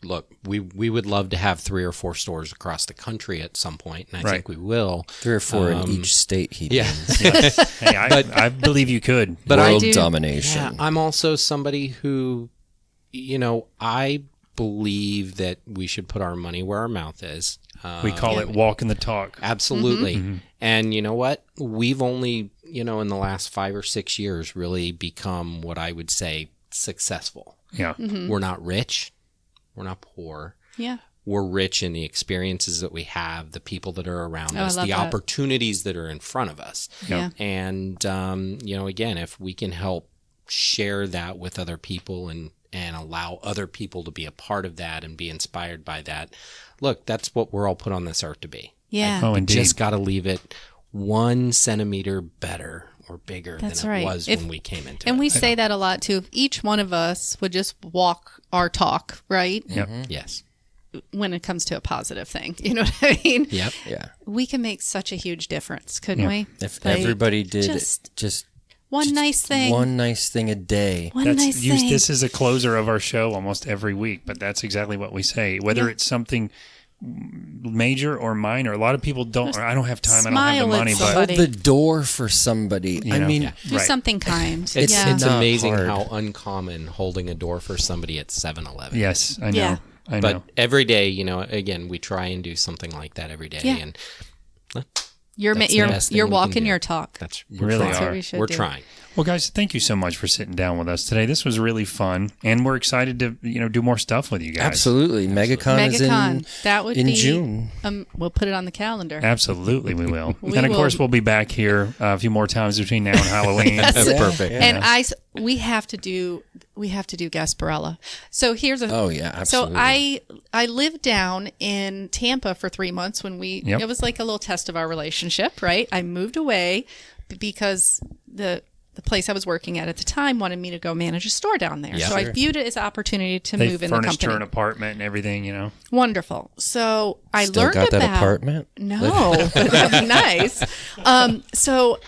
look, we would love to have 3 or 4 stores across the country at some point, and I Right. think we will. 3 or 4 in each state, he Yeah. means. Hey, I believe you could. But I World do- domination. Yeah, I'm also somebody who, I believe that we should put our money where our mouth is. We call it walking the talk. Absolutely. And you know what? We've only, in the last 5 or 6 years, really become what I would say successful. Yeah. We're not rich. We're not poor. Yeah. We're rich in the experiences that we have, the people that are around Oh, I us, love the that. opportunities that are in front of us. Yeah. And, again, if we can help share that with other people and allow other people to be a part of that and be inspired by that, look, that's what we're all put on this earth to be. Yeah. Oh, We indeed. just got to leave it 1 centimeter better or bigger That's than right. it was If- when we came into And it. we say that a lot too. If each one of us would just walk our talk, right? Yep. Yes. When it comes to a positive thing. You know what I mean? Yep. Yeah. We can make such a huge difference, couldn't Yeah. we? If Like, everybody did just just one nice thing. one nice thing a day. One That's nice use thing. this as a closer of our show almost every week, but that's exactly what we say. Whether Yeah. it's something major or minor, a lot of people don't. Or I don't have time. I don't Smile have the at money, but somebody. Hold the door for somebody. I know. mean, Yeah. Do Right. something kind. It's yeah. it's not amazing hard. how uncommon holding a door for somebody at 7-Eleven. yes, I know. Yeah. I know. But every day, again, we try and do something like that every day. Yeah. And You're That's the best thing you're we can walking do. your talk. Really That's are. what we should We're do. trying. Well, guys, thank you so much for sitting down with us today. This was really fun, and we're excited to do more stuff with you guys. Absolutely. Megacon is that would in be June. We'll put it on the calendar. Absolutely, we will. We and of course, will. we'll be back here a few more times between now and Halloween. That's perfect. And we have to do Gasparilla. So here's a Oh, yeah, absolutely. So I lived down in Tampa for 3 months when Yep. it was like a little test of our relationship, right? I moved away because the place I was working at the time wanted me to go manage a store down there. Yeah. So I viewed it as an opportunity to They move in the furnished her company. an apartment and everything. Wonderful. So I Still learned got about that apartment? No, but that'd be nice. So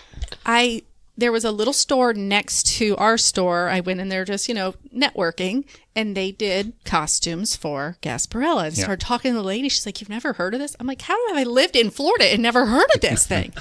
there was a little store next to our store. I went in there just, networking, and they did costumes for Gasparilla. And started talking to the lady. She's like, "You've never heard of this?" I'm like, "How have I lived in Florida and never heard of this thing?"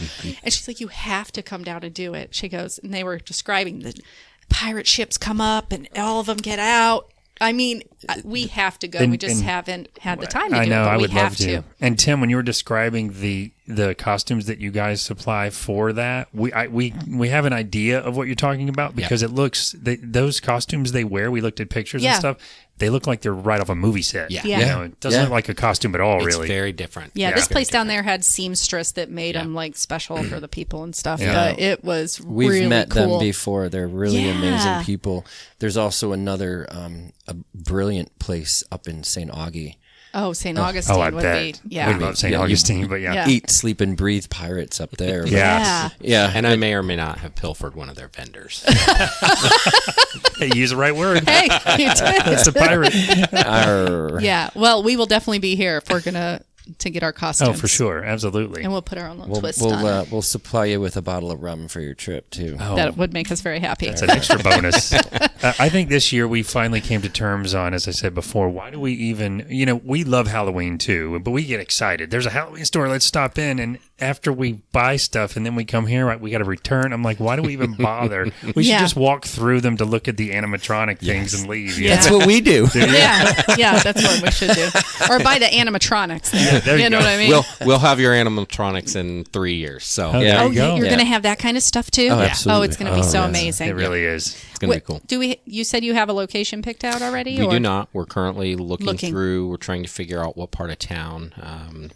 And she's like, "You have to come down and do it." She goes, and they were describing the pirate ships come up and all of them get out. I mean, we have to go. We just haven't had the time to do I know, it, but I we would have love to. And Tim, when you were describing the costumes that you guys supply for that, we have an idea of what you're talking about because it looks those costumes they wear. We looked at pictures and stuff. They look like they're right off a movie set. Yeah. Yeah. It doesn't look like a costume at all, It's really. very different. Yeah, Yeah. this place down there had seamstress that made them like special for the people and stuff. Yeah. But it was We've really met cool. them before. They're really Yeah. amazing people. There's also another a brilliant place up in St. Augie. Oh, St. Augustine I would bet. be. Yeah. We love St. Yeah, you- Augustine, but yeah. Yeah. Eat, sleep, and breathe pirates up there. Yeah. Yeah. And I may or may not have pilfered one of their vendors. Hey, use the right word. Hey, you did. It's a pirate. Arr. Yeah. Well, we will definitely be here if we're gonna to get our costumes. Oh, for sure. Absolutely. And we'll put our own little We'll, twist on it. we'll supply you with a bottle of rum for your trip, too. That would make us very happy. It's an extra bonus. I think this year we finally came to terms on, as I said before, why do we even, we love Halloween too, but we get excited. There's a Halloween store, let's stop in. And after we buy stuff and then we come here, we got to return. I'm like, why do we even bother? We should Yeah. just walk through them to look at the animatronic things and leave. Yeah. That's what we do. Yeah, that's what we should do. Or buy the animatronics there. there you know go. what I mean? We'll have your animatronics in 3 years. So Oh, Yeah. there Oh, you go. you're Yeah. going to have that kind of stuff too? Oh, Oh, absolutely. it's going to be so yes. amazing. It really is. it's going to be cool. You said you have a location picked out already? We or? do not. We're currently looking Looking. through. We're trying to figure out what part of town.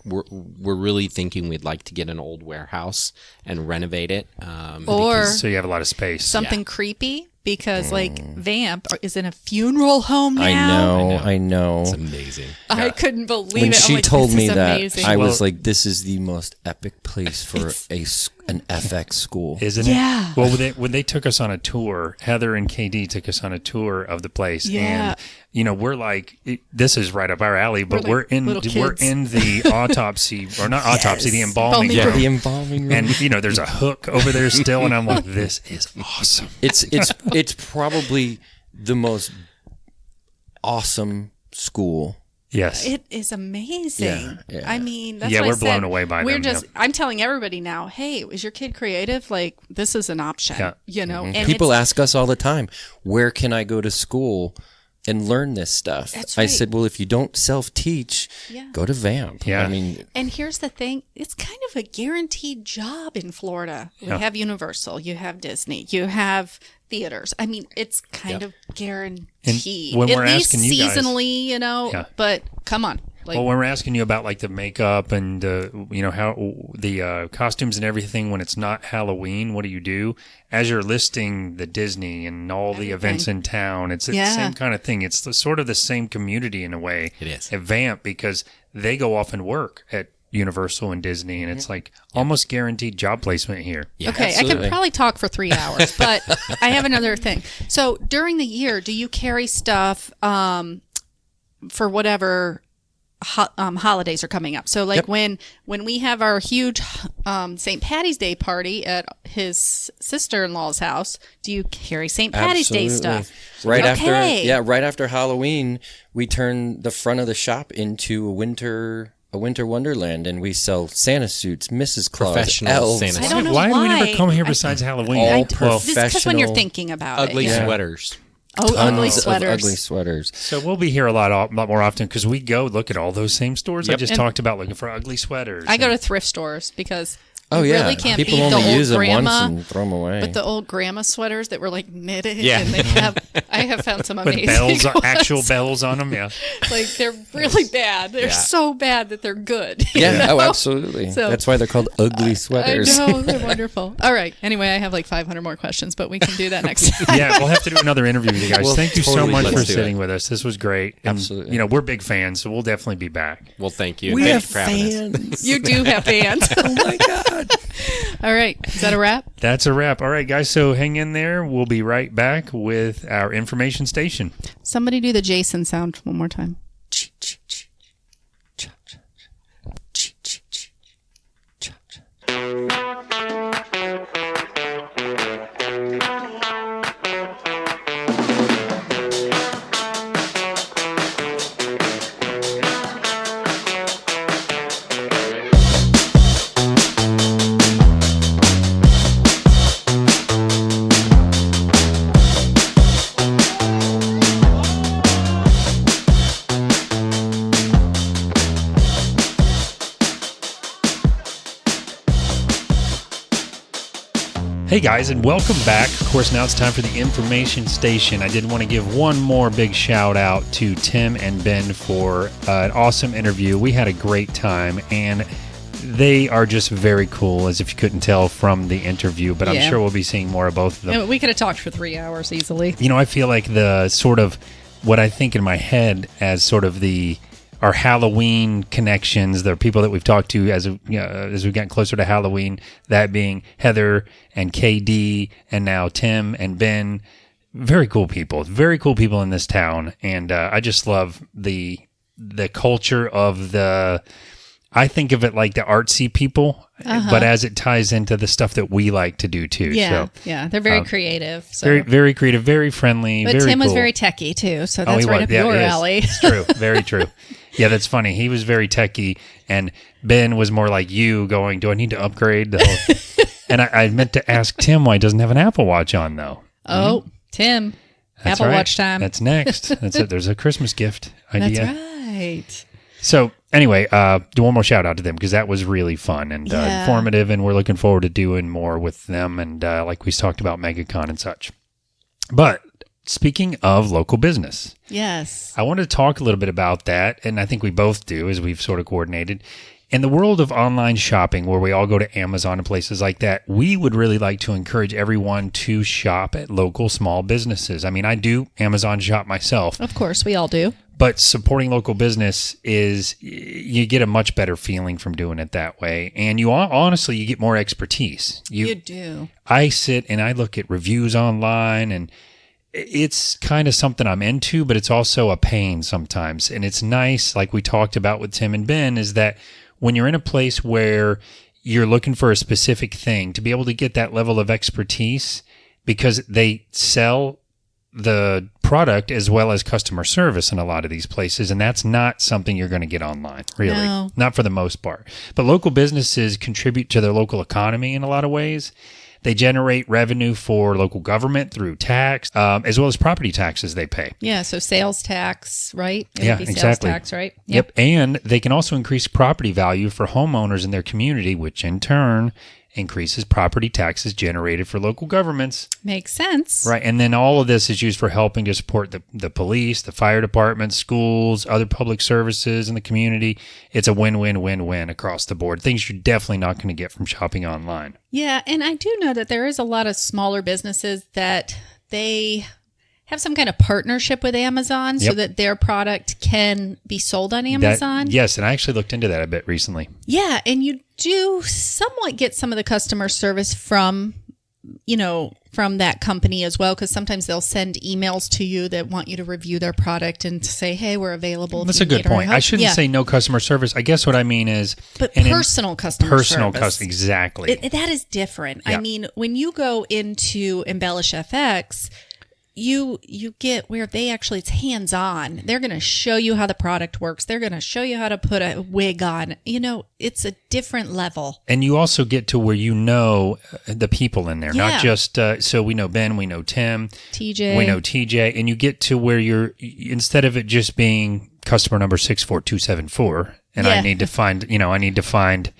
We're really thinking we'd like to get an old warehouse and renovate it. Or So you have a lot of space. something creepy because like Vamp is in a funeral home now. I know. it's amazing. I couldn't believe When it. I'm she like, told this me is that, amazing. I was Well- like, this is the most epic place for an FX school. Isn't Yeah. it? Well, when they took us on a tour, Heather and KD took us on a tour of the place, Yeah. and we're like, this is right up our alley, but We're we're like in little kids. the autopsy or not autopsy, the embalming Embalming room. The embalming room. And there's a hook over there still, and I'm like, this is awesome. It's probably the most awesome school. Yes. It is amazing. Yeah. I mean, that's Yeah, what I we're blown said. away by We're them, just. yeah. I'm telling everybody now. Hey, is your kid creative? Like, this is an option. Yeah. And People it's- ask us all the time, where can I go to school and learn this stuff? That's I right. said, well, if you don't self-teach, Yeah. go to Vamp. Yeah. I mean, And here's the thing: it's kind of a guaranteed job in Florida. We Yeah. have Universal, you have Disney, you have theaters. I mean, it's kind of guaranteed. And when At we're least asking you guys- seasonally, Yeah. But come on, like, Well, when we're asking you about like the makeup and how the costumes and everything when it's not Halloween, what do you do? As you're listing the Disney and all the events in town, it's the Yeah. same kind of thing. It's sort of the same community in a way. It is. At Vamp because they go off and work at Universal and Disney, and it's like almost guaranteed job placement here. Yeah, okay, I absolutely. could probably talk for 3 hours, but I have another thing. So during the year, do you carry stuff for whatever holidays are coming up? So like when we have our huge St. Patty's Day party at his sister-in-law's house, do you carry St. Patty's Day absolutely. stuff? Right Okay. right after Halloween, we turn the front of the shop into a winter wonderland, and we sell Santa suits, Mrs. Claus, Professional elves. Santa I don't know why do we never why. come here besides Halloween? All This is because when you're professional- thinking about Ugly it. sweaters. Oh, ugly Tons of sweaters. ugly sweaters. So we'll be here a lot more often because we go look at all those same stores. I Yep. just And- talked about looking for ugly sweaters. I go to thrift stores because Oh, You yeah. really can't People beat only the old use them grandma, once and throw them away. But the old grandma sweaters that were like knitted, Yeah. and I have found some With amazing bells, ones. actual bells on them. Yeah. Like they're really bad. They're Yeah. so bad that they're good. you yeah, know? oh, absolutely. So- That's why they're called ugly sweaters. I know, they're wonderful. All right. Anyway, I have like 500 more questions, but we can do that next time. Yeah, we'll have to do another interview with you guys. Well, Thank you so totally. much for Let's do sitting it. with us. This was great. And, Absolutely. You know, we're big fans, so we'll definitely be back. Well, thank you. We Thank have you for having us. fans. You do have fans. Oh, my God. All right. Is that a wrap? That's a wrap. All right, guys, so hang in there. We'll be right back with our information station. Somebody do the Jason sound one more time. Hey guys, and welcome back. Of course, now it's time for the information station. I did want to give one more big shout out to Tim and Ben for an awesome interview. We had a great time, and they are just very cool, as if you couldn't tell from the interview, but I'm Yeah. sure we'll be seeing more of both of them. Yeah, we could have talked for 3 hours easily. You know, I feel like the sort of what I think in my head as sort of our Halloween connections, the people that we've talked to as we've gotten closer to Halloween, that being Heather and KD, and now Tim and Ben. Very cool people in this town, and I just love the culture of the. I think of it like the artsy people, but as it ties into the stuff that we like to do too. Yeah, So, yeah, they're very creative. So. very, very creative, very friendly. But very Tim was cool. very techie too, so Oh, that's he right was. up Yeah, your it is. alley. It's true. Very true. Yeah, that's funny. He was very techie, and Ben was more like you, going, "Do I need to upgrade?" The whole... And I meant to ask Tim why he doesn't have an Apple Watch on, though. Oh, Tim, That's Apple right. Watch time. That's next. That's it. There's a Christmas gift idea. That's right. So anyway, do one more shout out to them because that was really fun and Yeah. informative, and we're looking forward to doing more with them. And like we talked about Megacon and such. But speaking of local business, Yes. I wanted to talk a little bit about that, and I think we both do as we've sort of coordinated. In the world of online shopping, where we all go to Amazon and places like that, we would really like to encourage everyone to shop at local small businesses. I mean, I do Amazon shop myself, Of course, we all do. but supporting local business you get a much better feeling from doing it that way. And honestly, you get more expertise. You do. I sit and I look at reviews online, and it's kind of something I'm into, but it's also a pain sometimes. And it's nice, like we talked about with Tim and Ben, is that when you're in a place where you're looking for a specific thing, to be able to get that level of expertise, because they sell the product as well as customer service in a lot of these places, and that's not something you're going to get online, really. No. Not for the most part. But local businesses contribute to their local economy in a lot of ways. They generate revenue for local government through tax, as well as property taxes they pay. Yeah, so sales tax, right? It Yeah, would be exactly. Sales tax, right? Yep. And they can also increase property value for homeowners in their community, which in turn increases property taxes generated for local governments. Makes sense. Right. And then all of this is used for helping to support the police, the fire department, schools, other public services in the community. It's a win-win-win-win across the board. Things you're definitely not going to get from shopping online. Yeah, and I do know that there is a lot of smaller businesses that they have some kind of partnership with Amazon so Yep. that their product can be sold on Amazon. Yes. And I actually looked into that a bit recently. Yeah, and you do somewhat get some of the customer service from that company as well, because sometimes they'll send emails to you that want you to review their product and to say, hey, we're available. if That's you a good need our point. I help. shouldn't Yeah. say no customer service. I guess what I mean is... But and in personal customer personal service. customer, exactly. That is different. Yeah. I mean, when you go into Embellish FX, you get where they actually, it's hands-on. They're going to show you how the product works. They're going to show you how to put a wig on. It's a different level. And you also get to where the people in there, Yeah. not just, so we know Ben, we know Tim, TJ. we know TJ, and you get to where instead of it just being customer number 64274, and Yeah. I need to find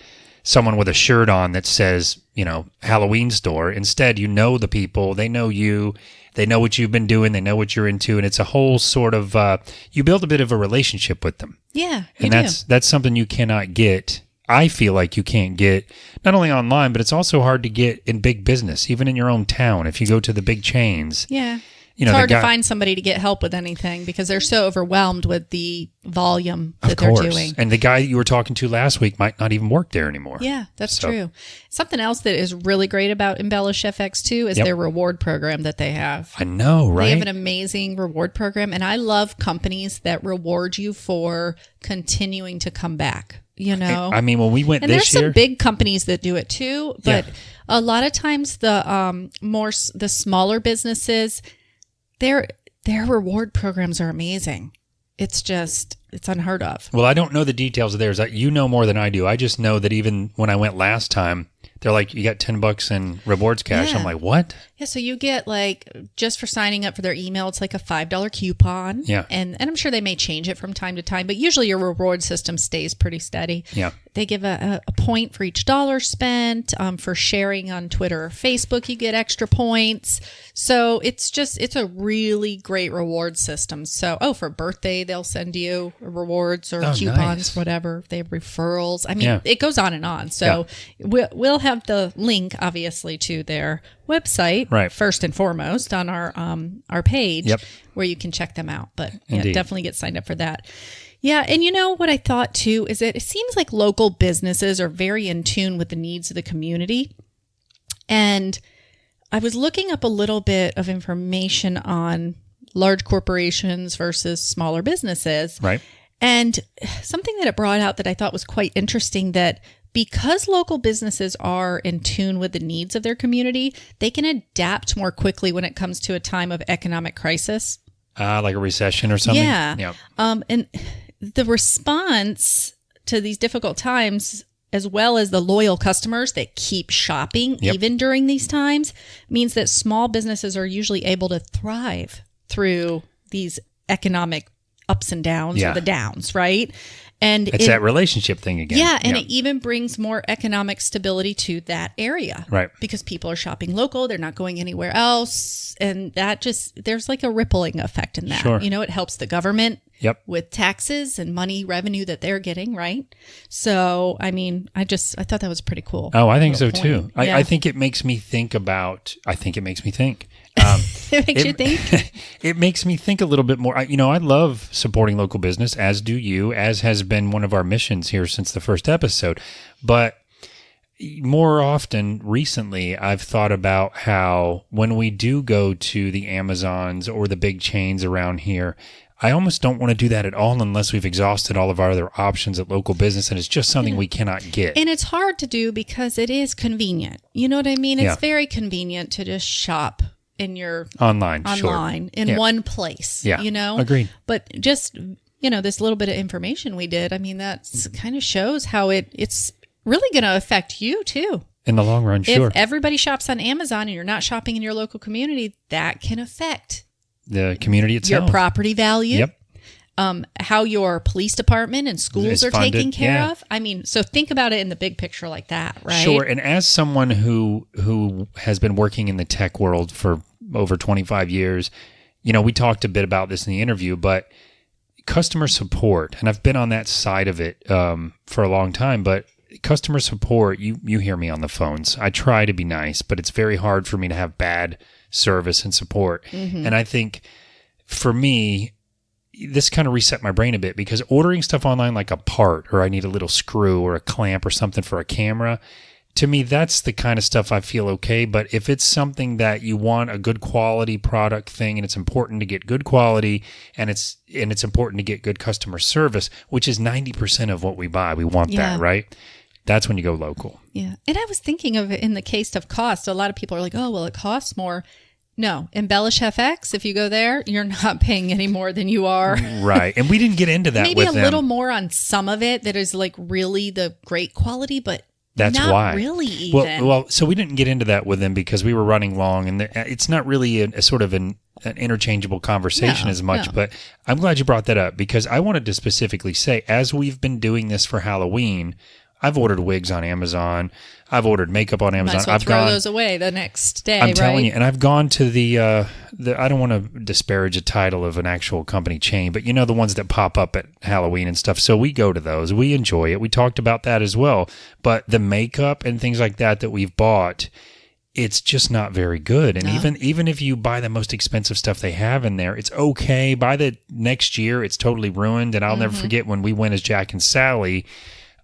someone with a shirt on that says, Halloween store. Instead, the people, they know you, they know what you've been doing, they know what you're into, and it's a whole sort of, you build a bit of a relationship with them. Yeah, and that's something you cannot get. I feel like you can't get not only online, but it's also hard to get in big business, even in your own town. If you go to the big chains, yeah. It's hard to find somebody to get help with anything because they're so overwhelmed with the volume that they're doing. And the guy you were talking to last week might not even work there anymore. Yeah, that's true. Something else that is really great about Embellish FX too is their reward program that they have. I know, right? They have an amazing reward program, and I love companies that reward you for continuing to come back. I mean, when we went and this year, there's some big companies that do it too, but a lot of times the smaller businesses, their reward programs are amazing. It's unheard of. Well, I don't know the details of theirs. You know more than I do. I just know that even when I went last time, they're like, you got $10 in rewards cash. Yeah. I'm like, what? Yeah, so you get just for signing up for their email, it's like a $5 coupon. Yeah. And I'm sure they may change it from time to time, but usually your reward system stays pretty steady. Yeah. They give a point for each dollar spent. For sharing on Twitter or Facebook, you get extra points. So it's a really great reward system. So, for birthday, they'll send you rewards or coupons, nice. Whatever. They have referrals. I mean, it goes on and on. So we'll have the link, obviously, to their website, first and foremost, on our page, where you can check them out. But definitely get signed up for that. Yeah, and what I thought too is that it seems like local businesses are very in tune with the needs of the community. And I was looking up a little bit of information on large corporations versus smaller businesses. Right. And something that it brought out that I thought was quite interesting, that because local businesses are in tune with the needs of their community, they can adapt more quickly when it comes to a time of economic crisis. Like a recession or something? Yeah. And the response to these difficult times, as well as the loyal customers that keep shopping even during these times, means that small businesses are usually able to thrive through these economic ups and downs or the downs, right? And it's that relationship thing again. Yeah, and it even brings more economic stability to that area. Right. Because people are shopping local, they're not going anywhere else. And that there's like a rippling effect in that. Sure. It helps the government with taxes and money revenue that they're getting, right? So, I mean, I thought that was pretty cool. Oh, I think so too. Yeah. I think it makes me think. It makes me think. It makes you think? It makes me think a little bit more. I love supporting local business, as do you, as has been one of our missions here since the first episode. But more often recently, I've thought about how when we do go to the Amazons or the big chains around here, I almost don't want to do that at all unless we've exhausted all of our other options at local business, and it's just something we cannot get. And it's hard to do because it is convenient. You know what I mean? It's very convenient to just shop in your online in one place. Yeah, agreed. But just this little bit of information we did, I mean, that kind of shows how it's really going to affect you too in the long run. Sure, if everybody shops on Amazon and you're not shopping in your local community, that can affect the community itself, your property value. How your police department and schools are taken care of. I mean, so think about it in the big picture like that, right? Sure. And as someone who has been working in the tech world for over 25 years, we talked a bit about this in the interview, but customer support, and I've been on that side of it for a long time, but customer support, you hear me on the phones. I try to be nice, but it's very hard for me to have bad service and support. Mm-hmm. And I think for me, this kind of reset my brain a bit, because ordering stuff online like a part, or I need a little screw or a clamp or something for a camera, to me, that's the kind of stuff I feel okay. But if it's something that you want a good quality product thing, and it's important to get good quality, and it's important to get good customer service, which is 90% of what we buy, we want that, right? That's when you go local. Yeah. And I was thinking of it in the case of cost. A lot of people are like, oh, well, it costs more. No, Embellish FX, if you go there, you're not paying any more than you are. Right. And we didn't get into that Maybe with a little more on some of it that is like really the great quality, but that's not why. Really even. Well, so we didn't get into that with them because we were running long, and it's not really a sort of an interchangeable conversation as much. No. But I'm glad you brought that up, because I wanted to specifically say, as we've been doing this for Halloween, I've ordered wigs on Amazon. I've ordered makeup on Amazon. Might as well I've throw gone those away the next day, I'm right? telling you, and I've gone to the I don't want to disparage a title of an actual company chain, but the ones that pop up at Halloween and stuff. So we go to those. We enjoy it. We talked about that as well. But the makeup and things like that we've bought, it's just not very good. And even if you buy the most expensive stuff they have in there, it's okay. By the next year, it's totally ruined. And I'll never forget when we went as Jack and Sally,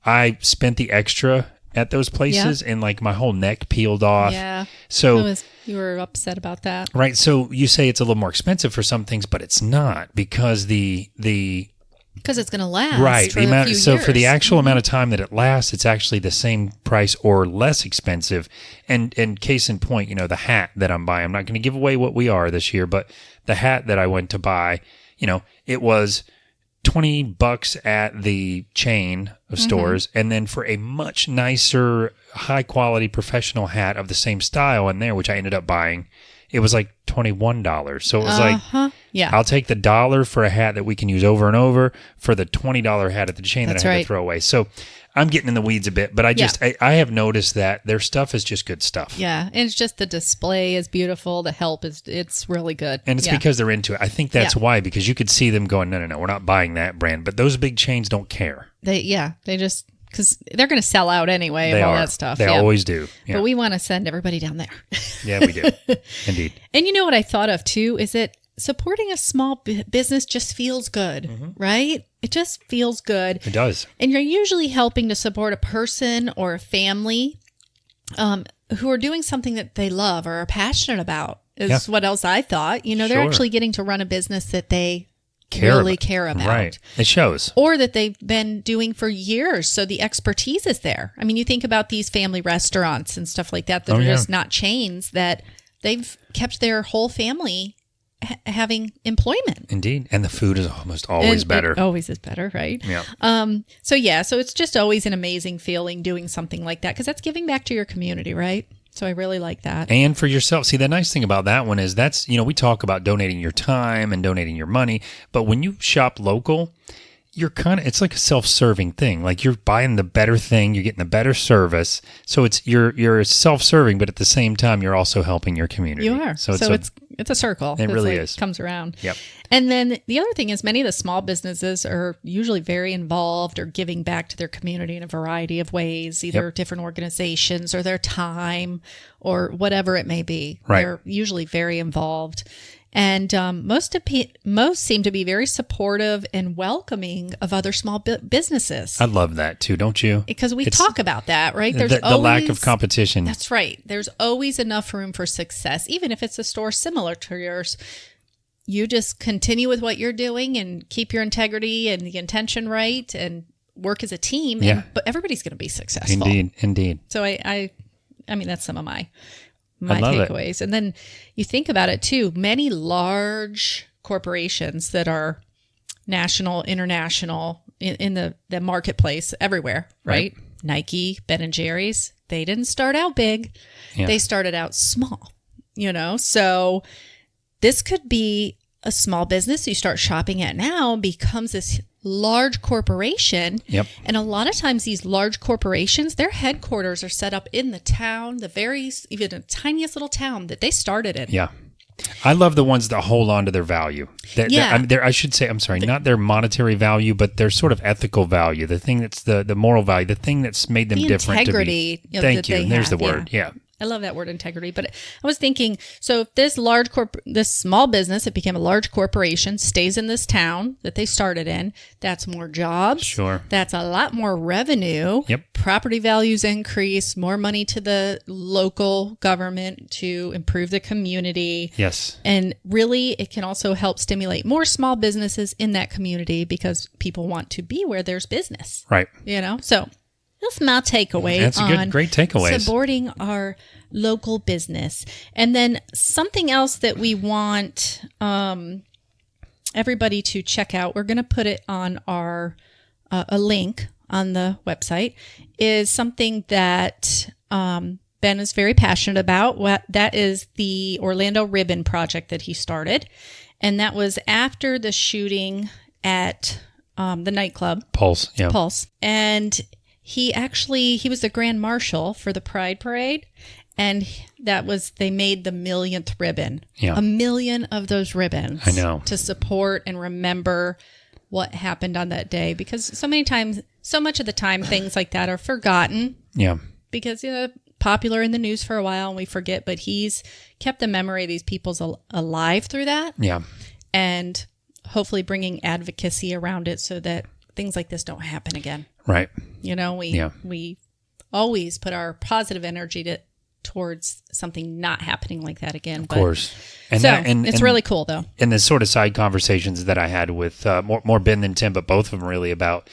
I spent the extra at those places and like my whole neck peeled off. Yeah. So you were upset about that. Right. So you say it's a little more expensive for some things, but it's not because because it's going to last. Right. For a few years. For the actual amount of time that it lasts, it's actually the same price or less expensive. And case in point, the hat that I'm buying, I'm not going to give away what we are this year, but the hat that I went to buy, it was $20 at the chain of stores, and then for a much nicer, high quality professional hat of the same style in there, which I ended up buying, it was like $21. So it was I'll take the $1 for a hat that we can use over and over for the $20 hat at the chain that I had to throw away. So I'm getting in the weeds a bit, but I have noticed that their stuff is just good stuff. Yeah, and it's just the display is beautiful. The help it's really good. And it's because they're into it. I think that's why, because you could see them going, no, we're not buying that brand. But those big chains don't care. They just, because they're going to sell out anyway of all that stuff. They always do. Yeah. But we want to send everybody down there. Yeah, we do. Indeed. And you know what I thought of too is that supporting a small business just feels good, right? It just feels good. It does. And you're usually helping to support a person or a family who are doing something that they love or are passionate about is what else I thought. They're actually getting to run a business that they really care about. Right. It shows. Or that they've been doing for years. So the expertise is there. I mean, you think about these family restaurants and stuff like that are just not chains, that they've kept their whole family having employment. Indeed. And the food is almost always better. It always is better, right? Yeah. So it's just always an amazing feeling doing something like that, because that's giving back to your community, right? So I really like that. And for yourself. See, the nice thing about that one is that's, we talk about donating your time and donating your money, but when you shop local, you're it's like a self-serving thing. Like you're buying the better thing, you're getting the better service. So you're self-serving, but at the same time, you're also helping your community. You are. So it's a circle. It really is. It comes around. Yep. And then the other thing is many of the small businesses are usually very involved or giving back to their community in a variety of ways, either different organizations or their time or whatever it may be. Right. They're usually very involved. And most seem to be very supportive and welcoming of other small businesses. I love that too, don't you? Because we talk about that, right? There's the lack of competition. That's right. There's always enough room for success, even if it's a store similar to yours. You just continue with what you're doing and keep your integrity and the intention right and work as a team. But everybody's going to be successful. Indeed. So I mean, that's some of my takeaways. And then you think about it too, many large corporations that are national, international in the marketplace everywhere, right? Nike, Ben & Jerry's, they didn't start out big. Yeah. They started out small, so this could be a small business you start shopping at now becomes this large corporation. Yep. And a lot of times these large corporations, their headquarters are set up in the town, even the tiniest little town that they started in. Yeah. I love the ones that hold on to their value. I should say, I'm sorry, not their monetary value, but their sort of ethical value, the thing that's the moral value, the thing that's made them different. Integrity. To me. Thank you. And there's the word. Yeah. I love that word, integrity. But I was thinking, so if this this small business, it became a large corporation, stays in this town that they started in, that's more jobs. Sure. That's a lot more revenue. Yep. Property values increase, more money to the local government to improve the community. Yes. And really, it can also help stimulate more small businesses in that community because people want to be where there's business. Right. So that's my takeaway. That's a great takeaway. Supporting our local business. And then something else that we want everybody to check out, we're going to put it on our a link on the website, is something that Ben is very passionate about. That is the Orlando Ribbon Project that he started. And that was after the shooting at the nightclub. Pulse. Yeah. Pulse. And he was the grand marshal for the Pride Parade. And they made the 1,000,000th ribbon. Yeah. 1,000,000 of those ribbons. I know. To support and remember what happened on that day. Because so much of the time, things like that are forgotten. Yeah. Because, popular in the news for a while and we forget. But he's kept the memory of these people alive through that. Yeah. And hopefully bringing advocacy around it so that things like this don't happen again. Right. We always put our positive energy towards something not happening like that again. Of course. And it's really cool, though. And the sort of side conversations that I had with more Ben than Tim, but both of them really about,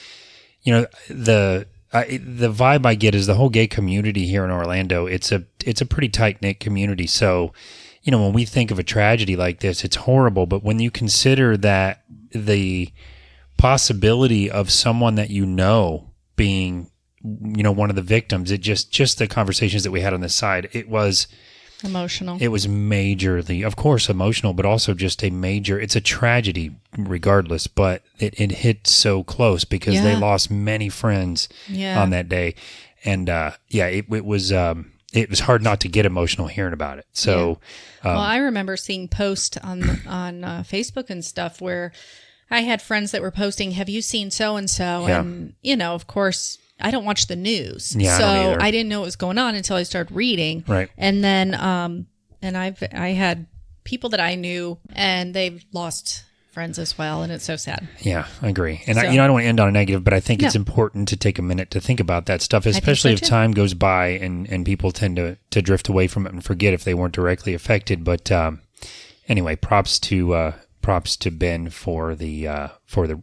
the vibe I get is the whole gay community here in Orlando. It's a pretty tight-knit community. So, when we think of a tragedy like this, it's horrible. But when you consider that the possibility of someone that being one of the victims, it just the conversations that we had on the side, it was emotional. It was majorly, of course, emotional, but also just it's a tragedy regardless, but it hit so close because they lost many friends on that day. And it was hard not to get emotional hearing about it. So, I remember seeing posts on Facebook and stuff where I had friends that were posting, "Have you seen so-and-so?" Yeah. And, of course, I don't watch the news. Yeah, so I don't either. I didn't know what was going on until I started reading. Right. And then, I had people that I knew and they've lost friends as well. And it's so sad. Yeah, I agree. And I don't want to end on a negative, but I think it's important to take a minute to think about that stuff, especially if time goes by and people tend to drift away from it and forget if they weren't directly affected. But anyway, props to Ben for the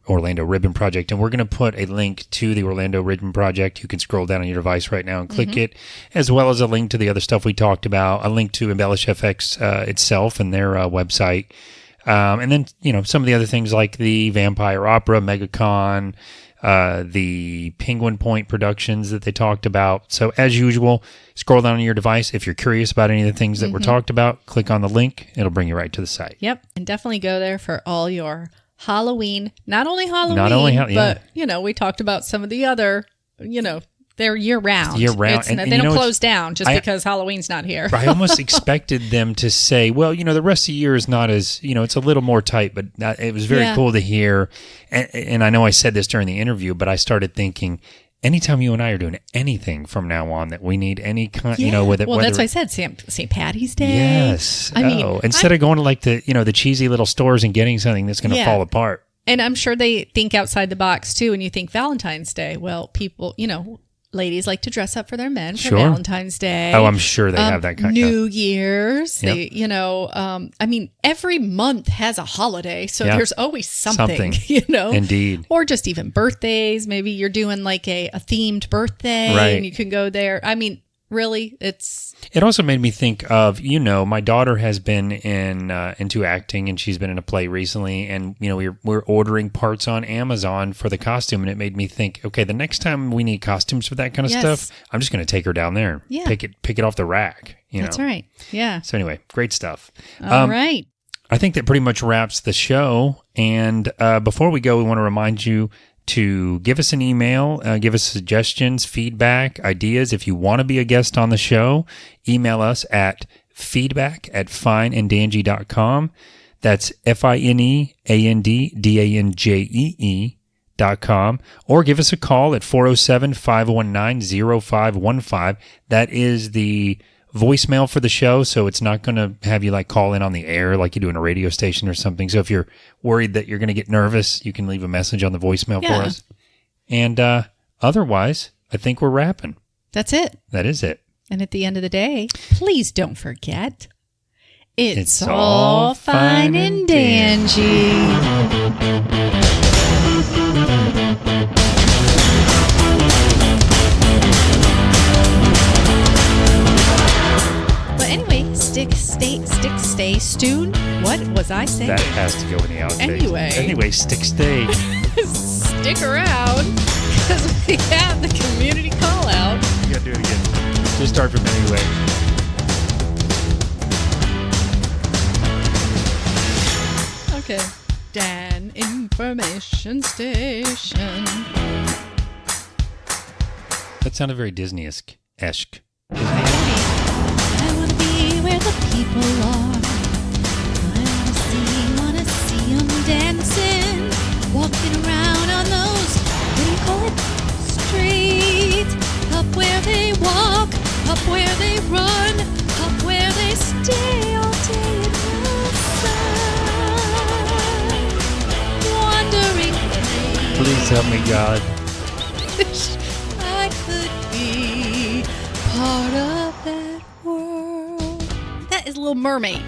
Orlando Ribbon Project, and we're going to put a link to the Orlando Ribbon Project. You can scroll down on your device right now and click it, as well as a link to the other stuff we talked about, a link to Embellish FX itself and their website, and then some of the other things like the Vampire Opera, Megacon, the Penguin Point productions that they talked about. So as usual, scroll down on your device. If you're curious about any of the things that were talked about, click on the link. It'll bring you right to the site. Yep. And definitely go there for all your Halloween, not only Halloween, but, we talked about some of the other, they're year round. Year round. And they don't close down just because Halloween's not here. I almost expected them to say, well, the rest of the year is not as, it's a little more tight, but it was very cool to hear. And I know I said this during the interview, but I started thinking, anytime you and I are doing anything from now on that we need any kind, with it. Well, that's why I said St. Patty's Day. Yes. Instead of going to like the cheesy little stores and getting something that's going to fall apart. And I'm sure they think outside the box too. And you think Valentine's Day. Well, people, ladies like to dress up for their men for Valentine's Day. Oh, I'm sure they have that kind of New Year's. Yep. They, every month has a holiday, so there's always something. Indeed. Or just even birthdays. Maybe you're doing like a themed birthday, and you can go there. I mean, really, it also made me think of, my daughter has been into acting, and she's been in a play recently, and we're ordering parts on Amazon for the costume, and it made me think, okay, the next time we need costumes for that kind of stuff, I'm just going to take her down there and pick it off the rack. That's right. Yeah. So anyway, great stuff. All right. I think that pretty much wraps the show. And before we go, we want to remind you to give us an email, give us suggestions, feedback, ideas. If you want to be a guest on the show, email us at feedback@fineandanjee.com. That's FINEANDDANJEE.com. Or give us a call at 407-519-0515. That is the voicemail for the show, so it's not going to have you call in on the air like you do in a radio station or something. So if you're worried that you're going to get nervous, you can leave a message on the voicemail for us. And otherwise, I think we're wrapping. That's it. That is it. And at the end of the day, please don't forget, it's all fine and dandy. Stay tuned. What was I saying? That has to go in the outtakes. Anyway, stay. Stick around because we have the community call out. You gotta do it again. Just start from anyway. Okay. Dan Information Station. That sounded very Disney-esque. I want to be where the people are. I wanna see them dancing, walking around on those, what do you call it? Streets. Up where they walk, up where they run, up where they stay all day in the sun. Wandering place. Please help me, God. I could be part of that world. That is Little Mermaid.